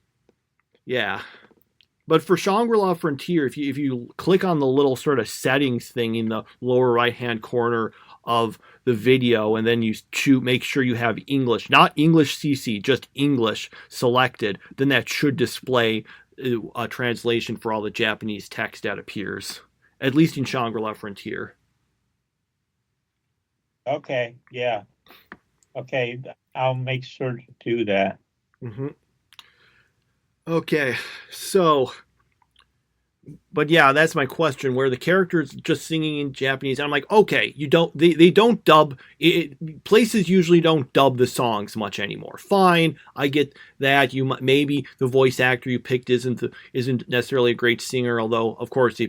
G: yeah. But for Shangri-La Frontier, if you click on the little sort of settings thing in the lower right-hand corner of the video, and then you make sure you have English, not English CC, just English selected, then that should display a translation for all the Japanese text that appears, at least in Shangri-La Frontier.
H: Okay, yeah. Okay, I'll make sure to do that.
G: Mm-hmm. Okay, so, but yeah, that's my question, where the character's just singing in Japanese. And I'm like, okay, they don't dub, places usually don't dub the songs much anymore. Fine, I get that. Maybe the voice actor you picked isn't necessarily a great singer, although, of course,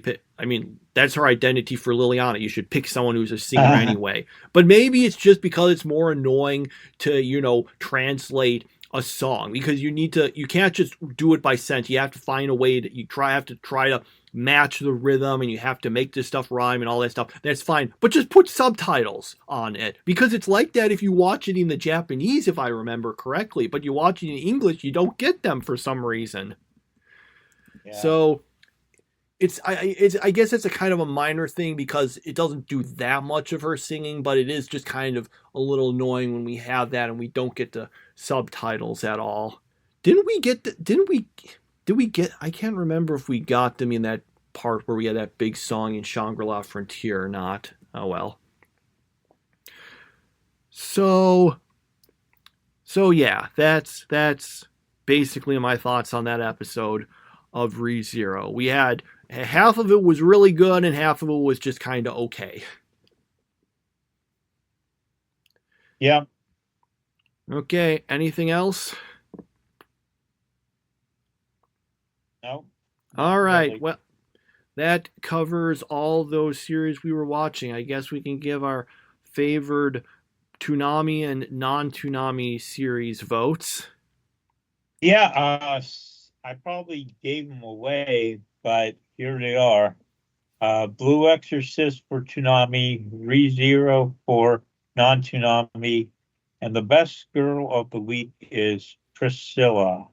G: that's her identity for Liliana. You should pick someone who's a singer anyway. But maybe it's just because it's more annoying to, translate a song, because you can't just do it by sense. You have to find a way that have to try to match the rhythm, and you have to make this stuff rhyme and all that stuff. That's fine, but just put subtitles on it, because it's like that if you watch it in the Japanese, if I remember correctly, but you watch it in English, you don't get them for some reason. Yeah. So I guess it's a kind of a minor thing because it doesn't do that much of her singing, but it is just kind of a little annoying when we have that and we don't get the subtitles at all. Did we get I can't remember if we got them in that part where we had that big song in Shangri-La Frontier or not. Oh well. So yeah, that's basically my thoughts on that episode of ReZero. We had half of it was really good and half of it was just kind of okay.
H: Yeah.
G: Okay, anything else?
H: No.
G: All right.
H: Really.
G: Well, that covers all those series we were watching. I guess we can give our favored Toonami and non-Toonami series votes.
H: Yeah, I probably gave them away, but here they are. Blue Exorcist for Toonami, ReZero for non-Toonami, and the best girl of the week is Priscilla.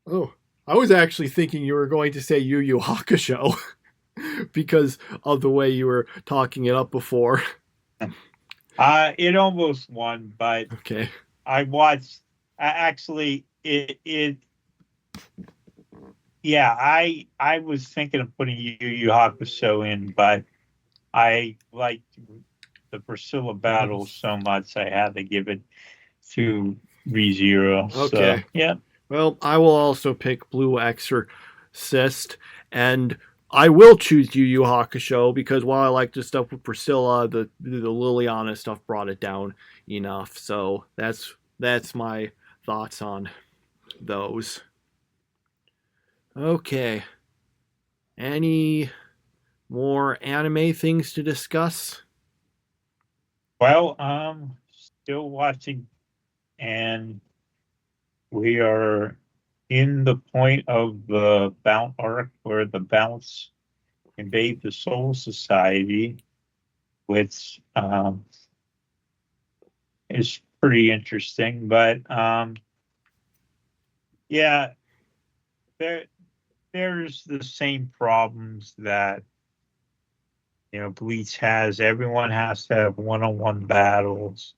G: Oh, I was actually thinking you were going to say Yu Yu Hakusho because of the way you were talking it up before.
H: It almost won, but
G: Okay.
H: I watched. Actually, yeah, I was thinking of putting Yu Yu Hakusho in, but I liked the Priscilla battle so much I had to give it to ReZero.
G: Okay.
H: So, yeah.
G: Well, I will also pick Blue Exorcist, and I will choose Yu Yu Hakusho because while I like the stuff with Priscilla, the Liliana stuff brought it down enough. So that's my thoughts on those. Okay. Any more anime things to discuss?
H: Well, still watching, and we are in the point of the Bounce arc where the Bounce invade the Soul Society, which is pretty interesting. But yeah, there's the same problems that Bleach has. Everyone has to have one-on-one battles.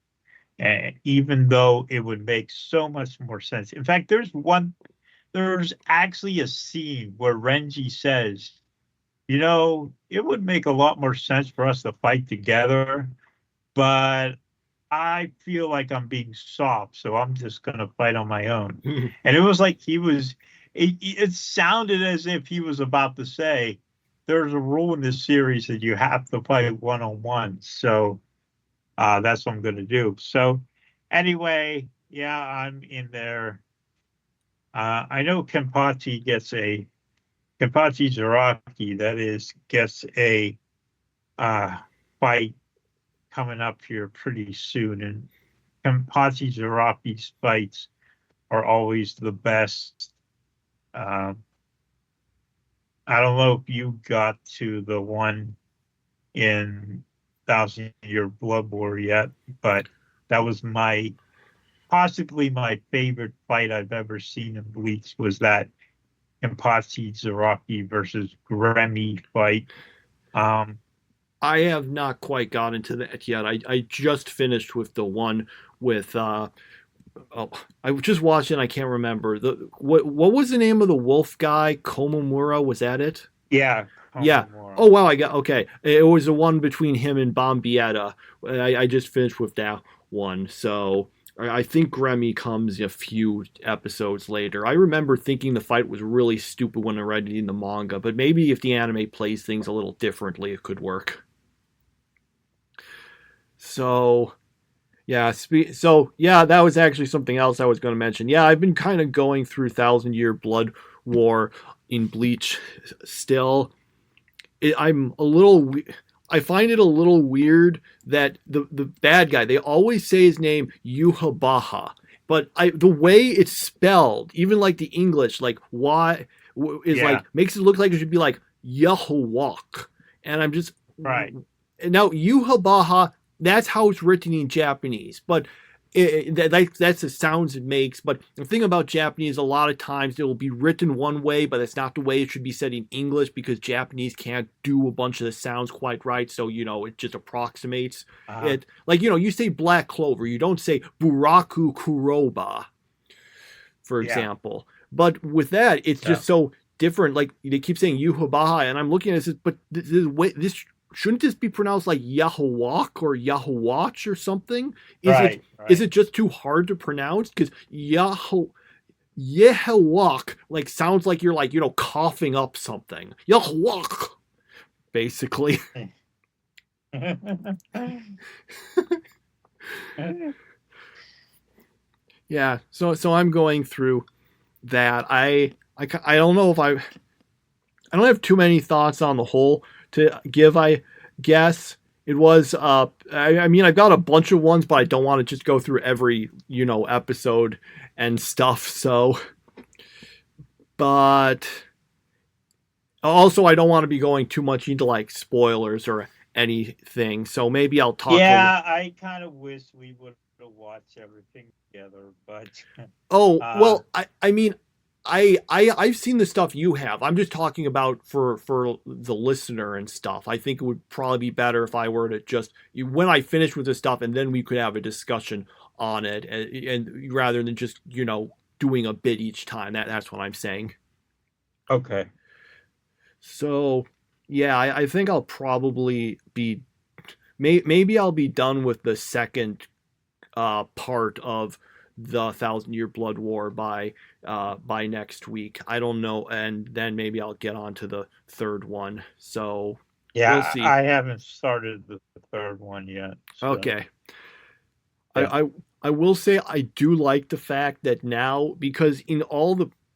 H: And even though it would make so much more sense. In fact, there's actually a scene where Renji says, it would make a lot more sense for us to fight together, but I feel like I'm being soft, so I'm just going to fight on my own. And it was like it sounded as if he was about to say, there's a rule in this series that you have to fight one-on-one. So that's what I'm going to do. So anyway, yeah, I'm in there. I know Kenpachi Zaraki, that is, gets a fight coming up here pretty soon. And Kenpachi Zaraki's fights are always the best. I don't know if you got to the one in 1,000-Year Blood War yet, but that was possibly my favorite fight I've ever seen in Bleach, was that Kenpachi Zaraki versus Gremmy fight.
G: I have not quite gotten to that yet. I just finished with the one with I was just watching. I can't remember what was the name of the wolf guy. Komamura, was that it?
H: Yeah.
G: Yeah. Oh wow. Okay. It was the one between him and Bombietta. I just finished with that one. So I think Gremmy comes a few episodes later. I remember thinking the fight was really stupid when I read it in the manga, but maybe if the anime plays things a little differently, it could work. So. Yeah, that was actually something else I was going to mention. Yeah, I've been kind of going through 1,000-Year Blood War in Bleach still. I find it a little weird that the bad guy, they always say his name Yuhabaha, but the way it's spelled, even like the English, like why is like makes it look like it should be like Yahwak, and I'm just
H: right.
G: Now Yuhabaha, that's how it's written in Japanese, but that's the sounds it makes. But the thing about Japanese, a lot of times it will be written one way, but that's not the way it should be said in English, because Japanese can't do a bunch of the sounds quite right. So, it just approximates it. Like, you say black clover, you don't say buraku kuroba, for example. But with that, it's just so different. Like, they keep saying yuhabaha, and I'm looking at this, but this shouldn't this be pronounced like Yahawak or Yahawatch or something? Is it just too hard to pronounce? Because Yahawak like sounds like you're like, coughing up something. Yahawak, basically. Yeah. So I'm going through that. I don't know if I don't have too many thoughts on the whole to give. I guess it was I mean, I've got a bunch of ones, but I don't want to just go through every episode and stuff. So, but also I don't want to be going too much into like spoilers or anything. So maybe I'll talk.
H: Yeah, I kind of wish we would have watched everything together, but
G: well, I mean, I've seen the stuff you have. I'm just talking about for the listener and stuff. I think it would probably be better if I were to just, when I finish with the stuff, and then we could have a discussion on it, and rather than just doing a bit each time. That's what I'm saying.
H: Okay.
G: So yeah, I think I'll probably be maybe I'll be done with the second part of the 1,000-Year Blood War by next week. I don't know, and then maybe I'll get on to the third one. So
H: yeah,
G: we'll see.
H: I haven't started the third one yet. So.
G: Okay.
H: Yeah.
G: I will say I do like the fact that now, because in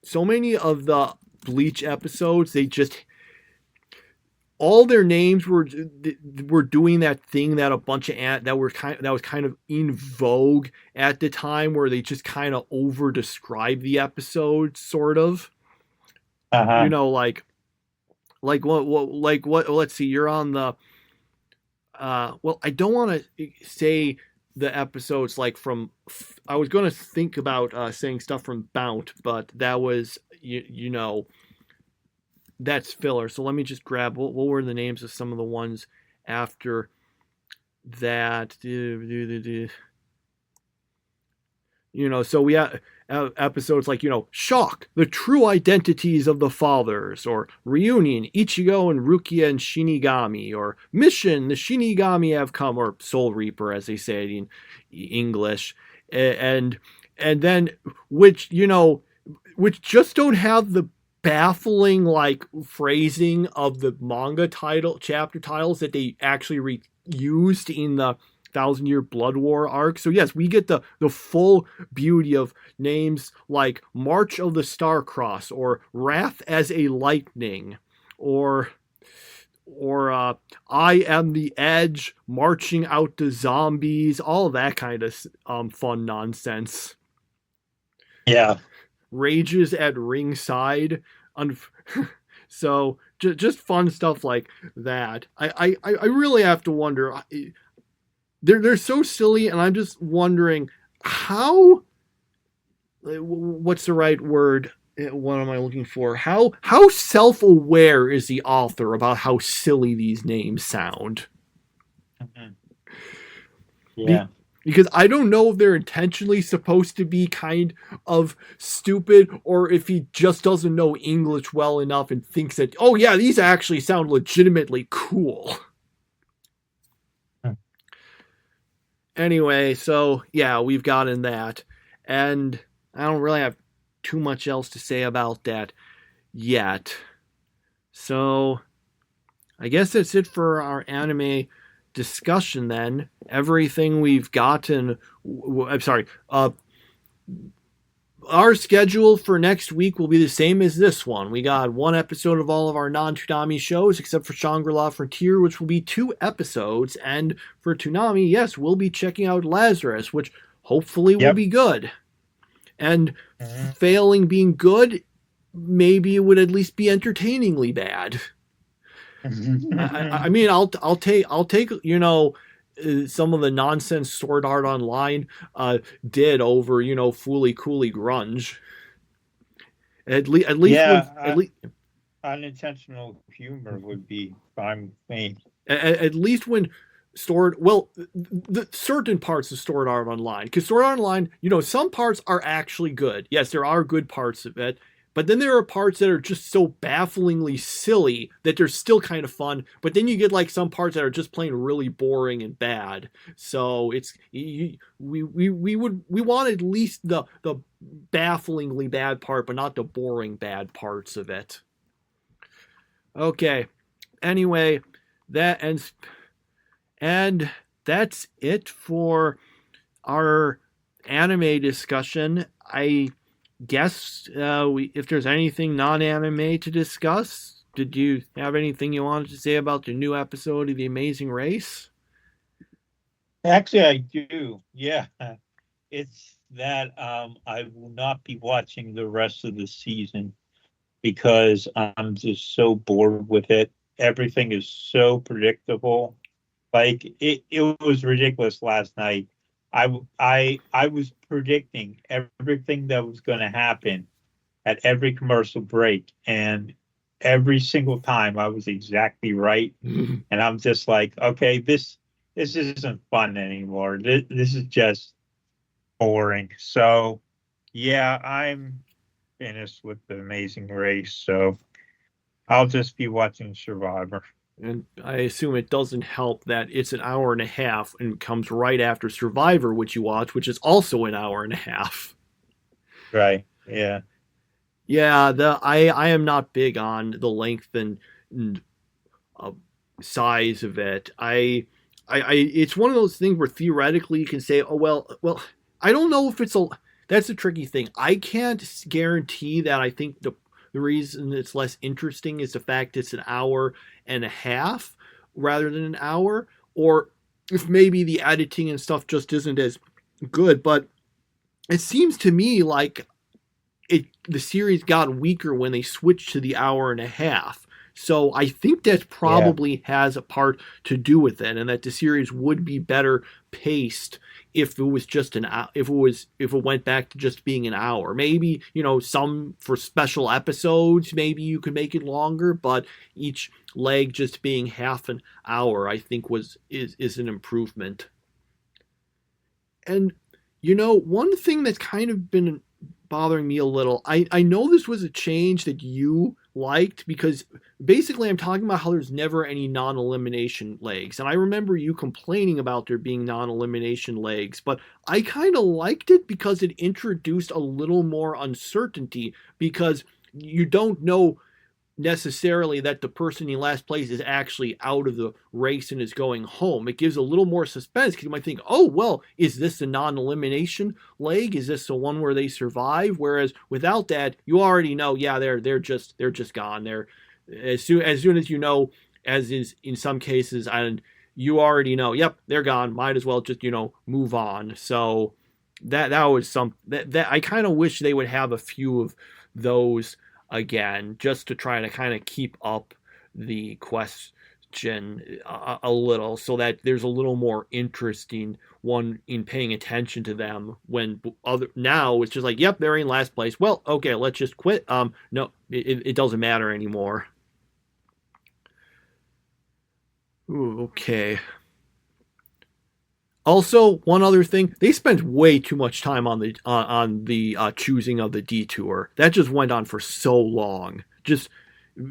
G: so many of the Bleach episodes, they just, all their names were doing that thing that a bunch of that was kind of in vogue at the time, where they just kind of over describe the episode, sort of. Like what? Let's see. You're on the. Well, I don't want to say the episodes like from. I was going to think about saying stuff from Bount, but that was that's filler. So let me just grab what were the names of some of the ones after that. So we have episodes like, Shock, the true identities of the fathers, or Reunion, Ichigo and Rukia and Shinigami, or Mission, the Shinigami have come, or Soul Reaper as they say it in English, and then which just don't have the baffling like phrasing of the manga chapter titles that they actually used in the 1,000-Year Blood War arc. So yes, we get the full beauty of names like March of the Star-Crossed, or Wrath as a Lightning, or I Am the Edge, Marching Out the Zombies, all that kind of fun nonsense.
H: Yeah. Rages
G: at Ringside. So just fun stuff like that. I really have to wonder. They're so silly, and I'm just wondering how. What's the right word? What am I looking for? How self-aware is the author about how silly these names sound?
H: Mm-hmm. Yeah.
G: Because I don't know if they're intentionally supposed to be kind of stupid, or if he just doesn't know English well enough and thinks that, oh yeah, these actually sound legitimately cool. Anyway, so yeah, we've gotten that. And I don't really have too much else to say about that yet. So I guess that's it for our anime discussion then. Everything we've gotten, I'm sorry, our schedule for next week will be the same as this one. We got one episode of all of our non-Toonami shows, except for Shangri-La Frontier, which will be 2 episodes. And for Toonami, yes, we'll be checking out Lazarus, which hopefully will be good. And failing being good, maybe it would at least be entertainingly bad. I mean, I'll take some of the nonsense Sword Art Online did over, Fooly Cooly Grunge. At least,
H: unintentional humor would be fine with me.
G: At least when the certain parts of Sword Art Online, because Sword Art Online, some parts are actually good. Yes, there are good parts of it, but then there are parts that are just so bafflingly silly that they're still kind of fun. But then you get like some parts that are just plain really boring and bad. So we want at least the bafflingly bad part, but not the boring bad parts of it. Okay. Anyway, that ends. And that's it for our anime discussion. I guess if there's anything non-anime to discuss, did you have anything you wanted to say about the new episode of The Amazing Race?
H: Actually, I do. Yeah. It's that I will not be watching the rest of the season because I'm just so bored with it. Everything is so predictable. Like it was ridiculous last night. I was predicting everything that was going to happen at every commercial break, and every single time I was exactly right. And I'm just like, okay, this isn't fun anymore. This is just boring. So yeah, I'm finished with The Amazing Race. So I'll just be watching Survivor.
G: And I assume it doesn't help that it's an hour and a half and comes right after Survivor, which you watch, which is also an hour and a half.
H: Right. Yeah.
G: Yeah. I am not big on the length and size of it. It's one of those things where theoretically you can say, oh well, I don't know if that's a tricky thing. I can't guarantee that. I think the reason it's less interesting is the fact it's an hour and a half rather than an hour, or if maybe the editing and stuff just isn't as good. But it seems to me like the series got weaker when they switched to the hour and a half. So I think that probably has a part to do with it, and that the series would be better paced if it was just if it went back to just being an hour. Maybe, some for special episodes, maybe you could make it longer, but each leg just being half an hour, I think is an improvement. And one thing that's kind of been bothering me a little, I know this was a change that you liked, because basically I'm talking about how there's never any non-elimination legs, and I remember you complaining about there being non-elimination legs, but I kind of liked it because it introduced a little more uncertainty, because you don't know necessarily that the person in last place is actually out of the race and is going home. It gives a little more suspense, because you might think, oh, well, is this a non-elimination leg? Is this the one where they survive? Whereas without that, you already know, yeah, they're just gone. They're as soon as as is in some cases, and you already know, yep, they're gone. Might as well just move on. So that was that I kind of wish they would have a few of those again, just to try to kind of keep up the question a little, so that there's a little more interesting one in paying attention to them, when now it's just like, yep, they're in last place. Well, okay, let's just quit. No, it doesn't matter anymore. Ooh, okay. Also, one other thing, they spent way too much time on the choosing of the detour. That just went on for so long. Just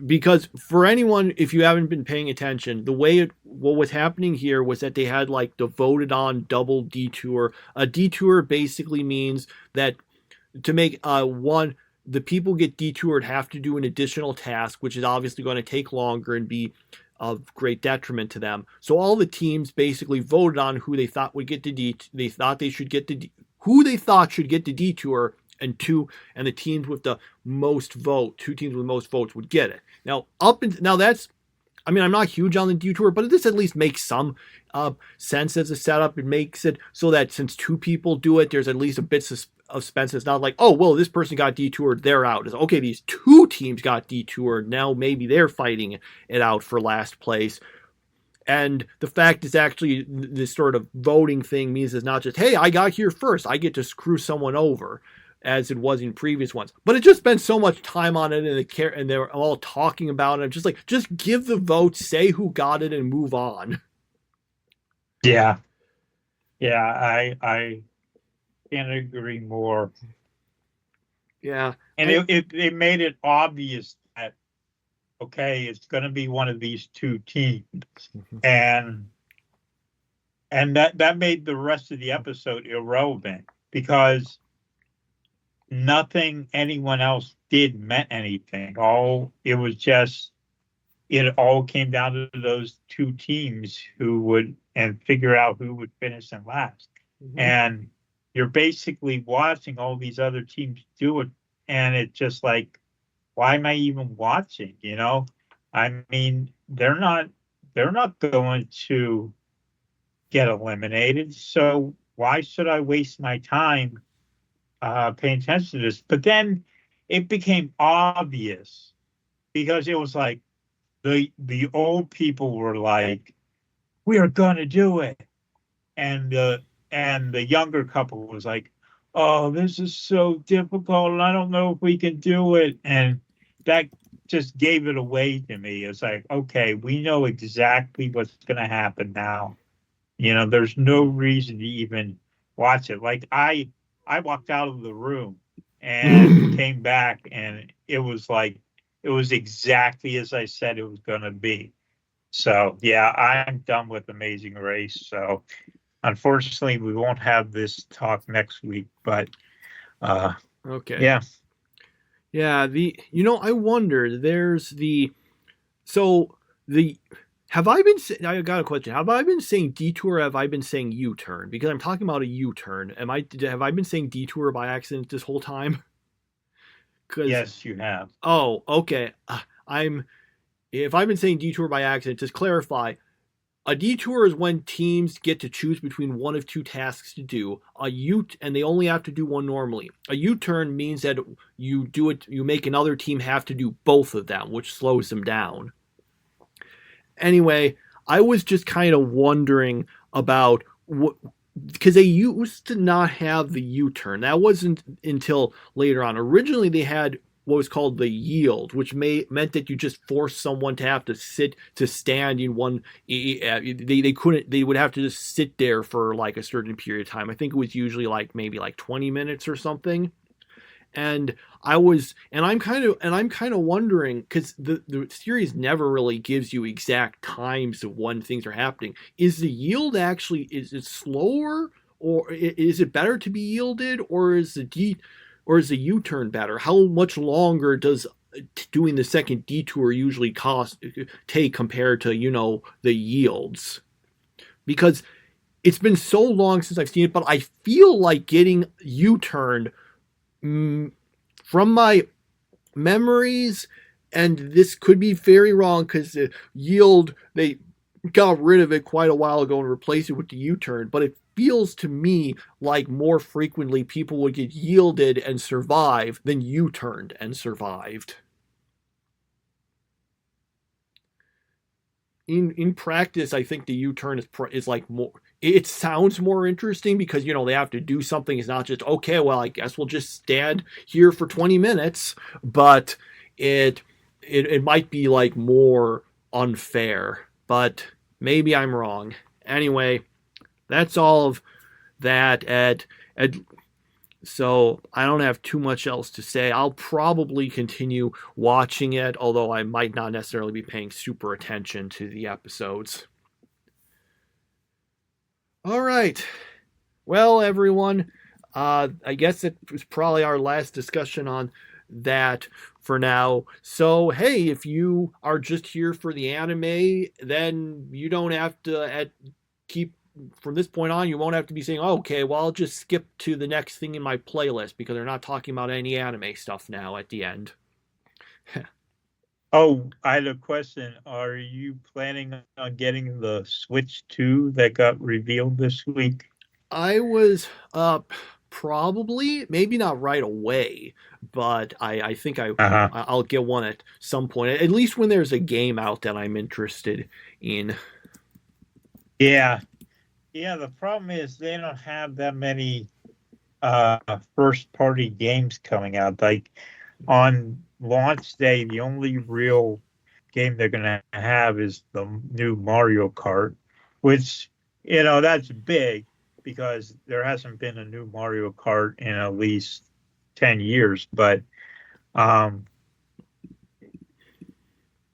G: because, for anyone, if you haven't been paying attention, what was happening here was that they had like the voted on double detour. A detour basically means that to make the people get detoured have to do an additional task, which is obviously going to take longer and be of great detriment to them. So all the teams basically voted on who they thought would get who they thought should get the detour, and the teams with the most votes would get it. Now that's, I mean, I'm not huge on the detour, but this at least makes some sense as a setup. It makes it so that since two people do it, there's at least a bit of suspense. It's not like, oh, well, this person got detoured, they're out. It's okay, these two teams got detoured, now maybe they're fighting it out for last place. And the fact is actually this sort of voting thing means it's not just, hey, I got here first, I get to screw someone over, as it was in previous ones. But it just spent so much time on it, and they were all talking about it. Just like, just give the vote, say who got it, and move on.
H: Yeah. Yeah, I can't agree more.
G: Yeah.
H: And it made it obvious that, okay, it's going to be one of these two teams. And that made the rest of the episode irrelevant, because nothing anyone else did meant anything. It all came down to those two teams and figure out who would finish in last. Mm-hmm. And you're basically watching all these other teams do it, and it's just like, why am I even watching? You know, I mean, they're not going to get eliminated, so why should I waste my time paying attention to this? But then it became obvious, because it was like the old people were like, we are going to do it, and the younger couple was like, oh, this is so difficult, and I don't know if we can do it. And that just gave it away to me. It's like, okay, we know exactly what's going to happen now. You know, there's no reason to even watch it. Like, I walked out of the room and came back, and it was exactly as I said it was going to be. So, yeah, I'm done with Amazing Race. So, unfortunately, we won't have this talk next week, but
G: okay.
H: Yeah.
G: Yeah, I wonder, I got a question. Have I been saying detour, or have I been saying U-turn? Because I'm talking about a U-turn. Have I been saying detour by accident this whole time?
H: Yes, you have.
G: Oh, okay. If I've been saying detour by accident, just clarify. A detour is when teams get to choose between one of two tasks to do. And they only have to do one normally. A U-turn means that you make another team have to do both of them, which slows them down. Anyway, I was just kind of wondering about because they used to not have the U-turn. That wasn't until later on. Originally, they had what was called the yield, which meant that you just forced someone to have to stand in one. They would have to just sit there for like a certain period of time. I think it was usually maybe 20 minutes or something. And I'm kind of wondering, because the series never really gives you exact times of when things are happening. Is the yield is it slower, or is it better to be yielded, or is the U-turn better? How much longer does doing the second detour usually take compared to the yields? Because it's been so long since I've seen it, but I feel like getting U-turned. From my memories, and this could be very wrong because the yield, they got rid of it quite a while ago and replaced it with the U-turn, but it feels to me like more frequently people would get yielded and survive than U-turned and survived. In practice, I think the U-turn is like more. It sounds more interesting because they have to do something. It's not just, okay, well, I guess we'll just stand here for 20 minutes, but it might be like more unfair. But maybe I'm wrong. Anyway, that's all of that. So I don't have too much else to say. I'll probably continue watching it, although I might not necessarily be paying super attention to the episodes. All right. Well, everyone, I guess it was probably our last discussion on that for now. So, hey, if you are just here for the anime, then you don't have to keep. From this point on, you won't have to be saying, oh, okay, well, I'll just skip to the next thing in my playlist because they're not talking about any anime stuff now at the end.
H: Oh, I had a question. Are you planning on getting the Switch 2 that got revealed this week?
G: I was probably, maybe not right away, but I think I'll get one at some point, at least when there's a game out that I'm interested in.
H: Yeah. Yeah, the problem is they don't have that many first party games coming out. Like on launch day, the only real game they're gonna have is the new Mario Kart, which that's big because there hasn't been a new Mario Kart in at least 10 years. But um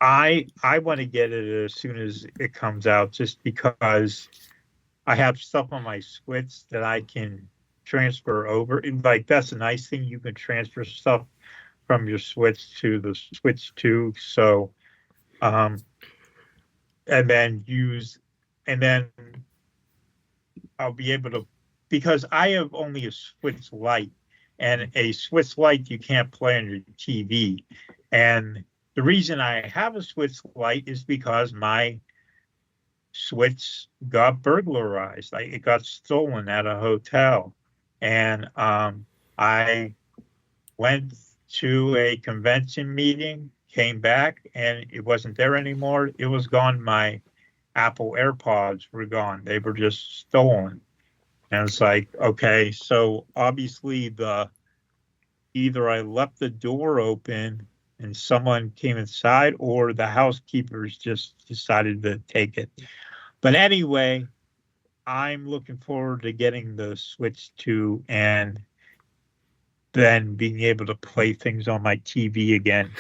H: I want to get it as soon as it comes out just because I have stuff on my Switch that I can transfer over. And like that's a nice thing. You can transfer stuff from your Switch to the Switch 2. So um and then and then I'll be able to, because I have only a Switch Lite, and a Switch Lite you can't play on your TV. And the reason I have a Switch Lite is because my Switch got burglarized. It got stolen at a hotel. And I went to a convention meeting, came back, and it wasn't there anymore. It was gone. My Apple AirPods were gone. They were just stolen. And it's like, okay, so obviously either I left the door open and someone came inside, or the housekeepers just decided to take it. But anyway, I'm looking forward to getting the Switch 2 and then being able to play things on my TV again.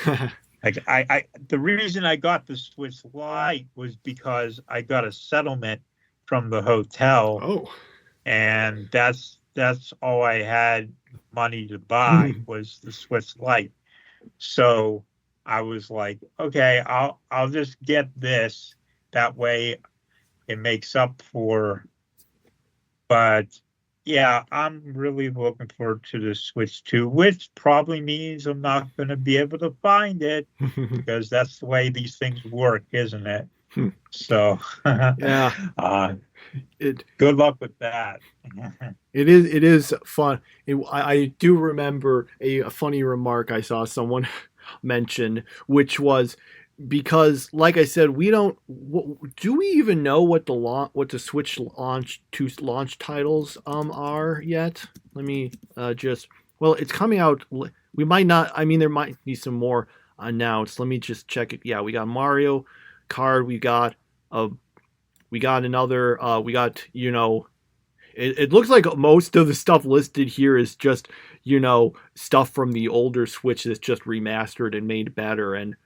H: Like the reason I got the Switch Lite was because I got a settlement from the hotel.
G: Oh.
H: And that's all I had money to buy was the Switch Lite. So I was like, okay, I'll just get this. That way it makes up for. But yeah, I'm really looking forward to the Switch 2, which probably means I'm not going to be able to find it because that's the way these things work, isn't it? So
G: yeah,
H: good luck with that.
G: It is fun. I do remember a funny remark I saw someone mention, which was because, like I said, we don't. Do we even know what the Switch launch titles are yet? Let me just. Well, it's coming out. We might not. I mean, there might be some more announced. Let me just check it. Yeah, we got Mario Kart. We got another. We got It looks like most of the stuff listed here is just, stuff from the older Switch that's just remastered and made better. And,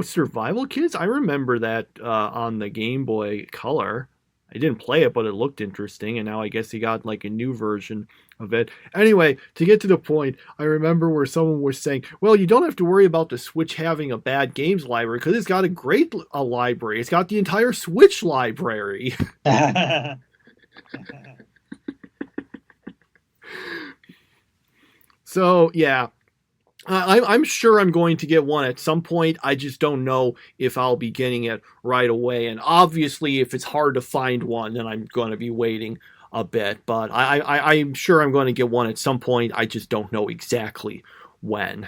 G: Survival Kids? I remember that on the Game Boy Color. I didn't play it, but it looked interesting. And now I guess he got like a new version of it. Anyway, to get to the point, I remember where someone was saying, well, you don't have to worry about the Switch having a bad games library because it's got a great library. It's got the entire Switch library. So yeah, I'm sure I'm going to get one at some point. I just don't know if I'll be getting it right away. And obviously, if it's hard to find one, then I'm going to be waiting a bit. But I'm sure I'm going to get one at some point. I just don't know exactly when.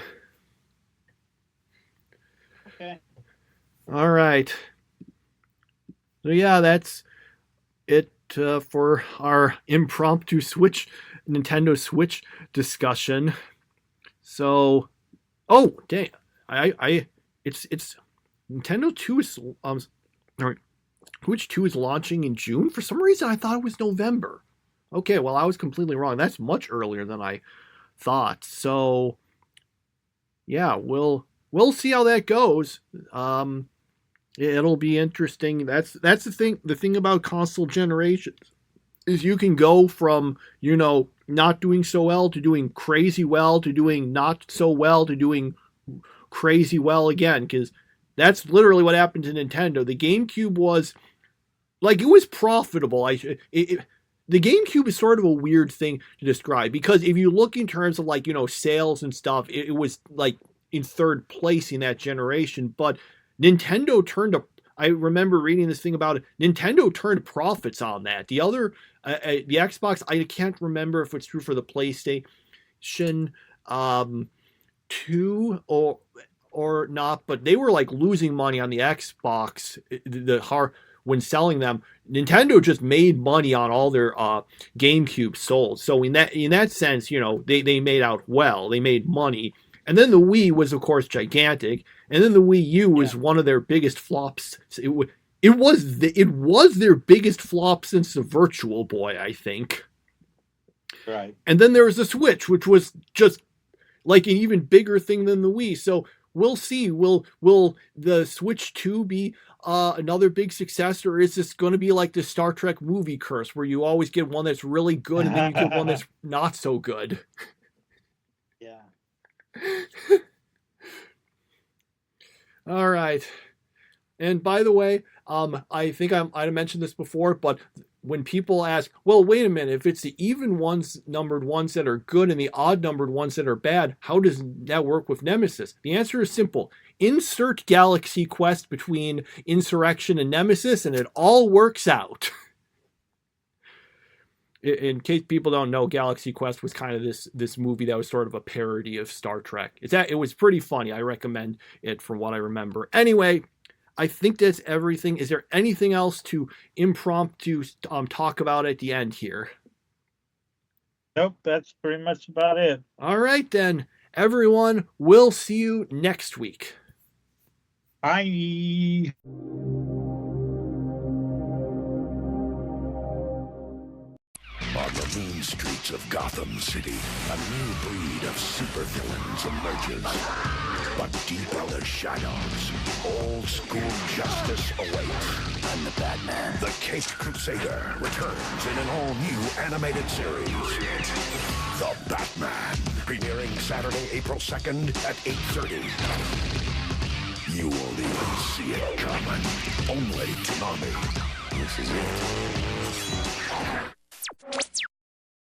H: Okay.
G: All right. So yeah, that's it for our impromptu Nintendo Switch discussion. So, dang, it's Nintendo 2 is Switch 2 is launching in June. For some reason, I thought it was November. Okay, well, I was completely wrong. That's much earlier than I thought. So, yeah, we'll see how that goes. It'll be interesting. That's the thing. The thing about console generations is you can go from, not doing so well to doing crazy well to doing not so well to doing crazy well again, because that's literally what happened to Nintendo. The GameCube was it was profitable. The GameCube is sort of a weird thing to describe because if you look in terms of sales and stuff, it was in third place in that generation. But Nintendo I remember reading this thing about it. Nintendo turned profits on that. The other, the Xbox, I can't remember if it's true for the PlayStation 2 or not, but they were losing money on the Xbox. when selling them, Nintendo just made money on all their GameCube sold. So in that sense, you know, they made out well. They made money. And then the Wii was, of course, gigantic. And then the Wii U was one of their biggest flops. It was their biggest flop since the Virtual Boy, I think.
H: Right.
G: And then there was the Switch, which was just like an even bigger thing than the Wii. So we'll see. Will the Switch 2 be another big success, or is this going to be like the Star Trek movie curse, where you always get one that's really good and then you get one that's not so good?
H: Yeah.
G: All right. And by the way, I think I mentioned this before, but when people ask, well, wait a minute, if it's the even numbered ones that are good and the odd numbered ones that are bad, how does that work with Nemesis? The answer is simple. Insert Galaxy Quest between Insurrection and Nemesis, and it all works out. In case people don't know, Galaxy Quest was kind of this movie that was sort of a parody of Star Trek. It was pretty funny. I recommend it from what I remember. Anyway, I think that's everything. Is there anything else to impromptu talk about at the end here?
H: Nope, that's pretty much about it.
G: All right, then. Everyone, we'll see you next week.
H: Bye.
D: On the mean streets of Gotham City, a new breed of supervillains emerges. But deep in the shadows, old school justice awaits. I'm the Batman. The Caped Crusader returns in an all-new animated series. The Batman, premiering Saturday, April 2nd at 8:30. You won't even see it coming. Only Toonami. This is it.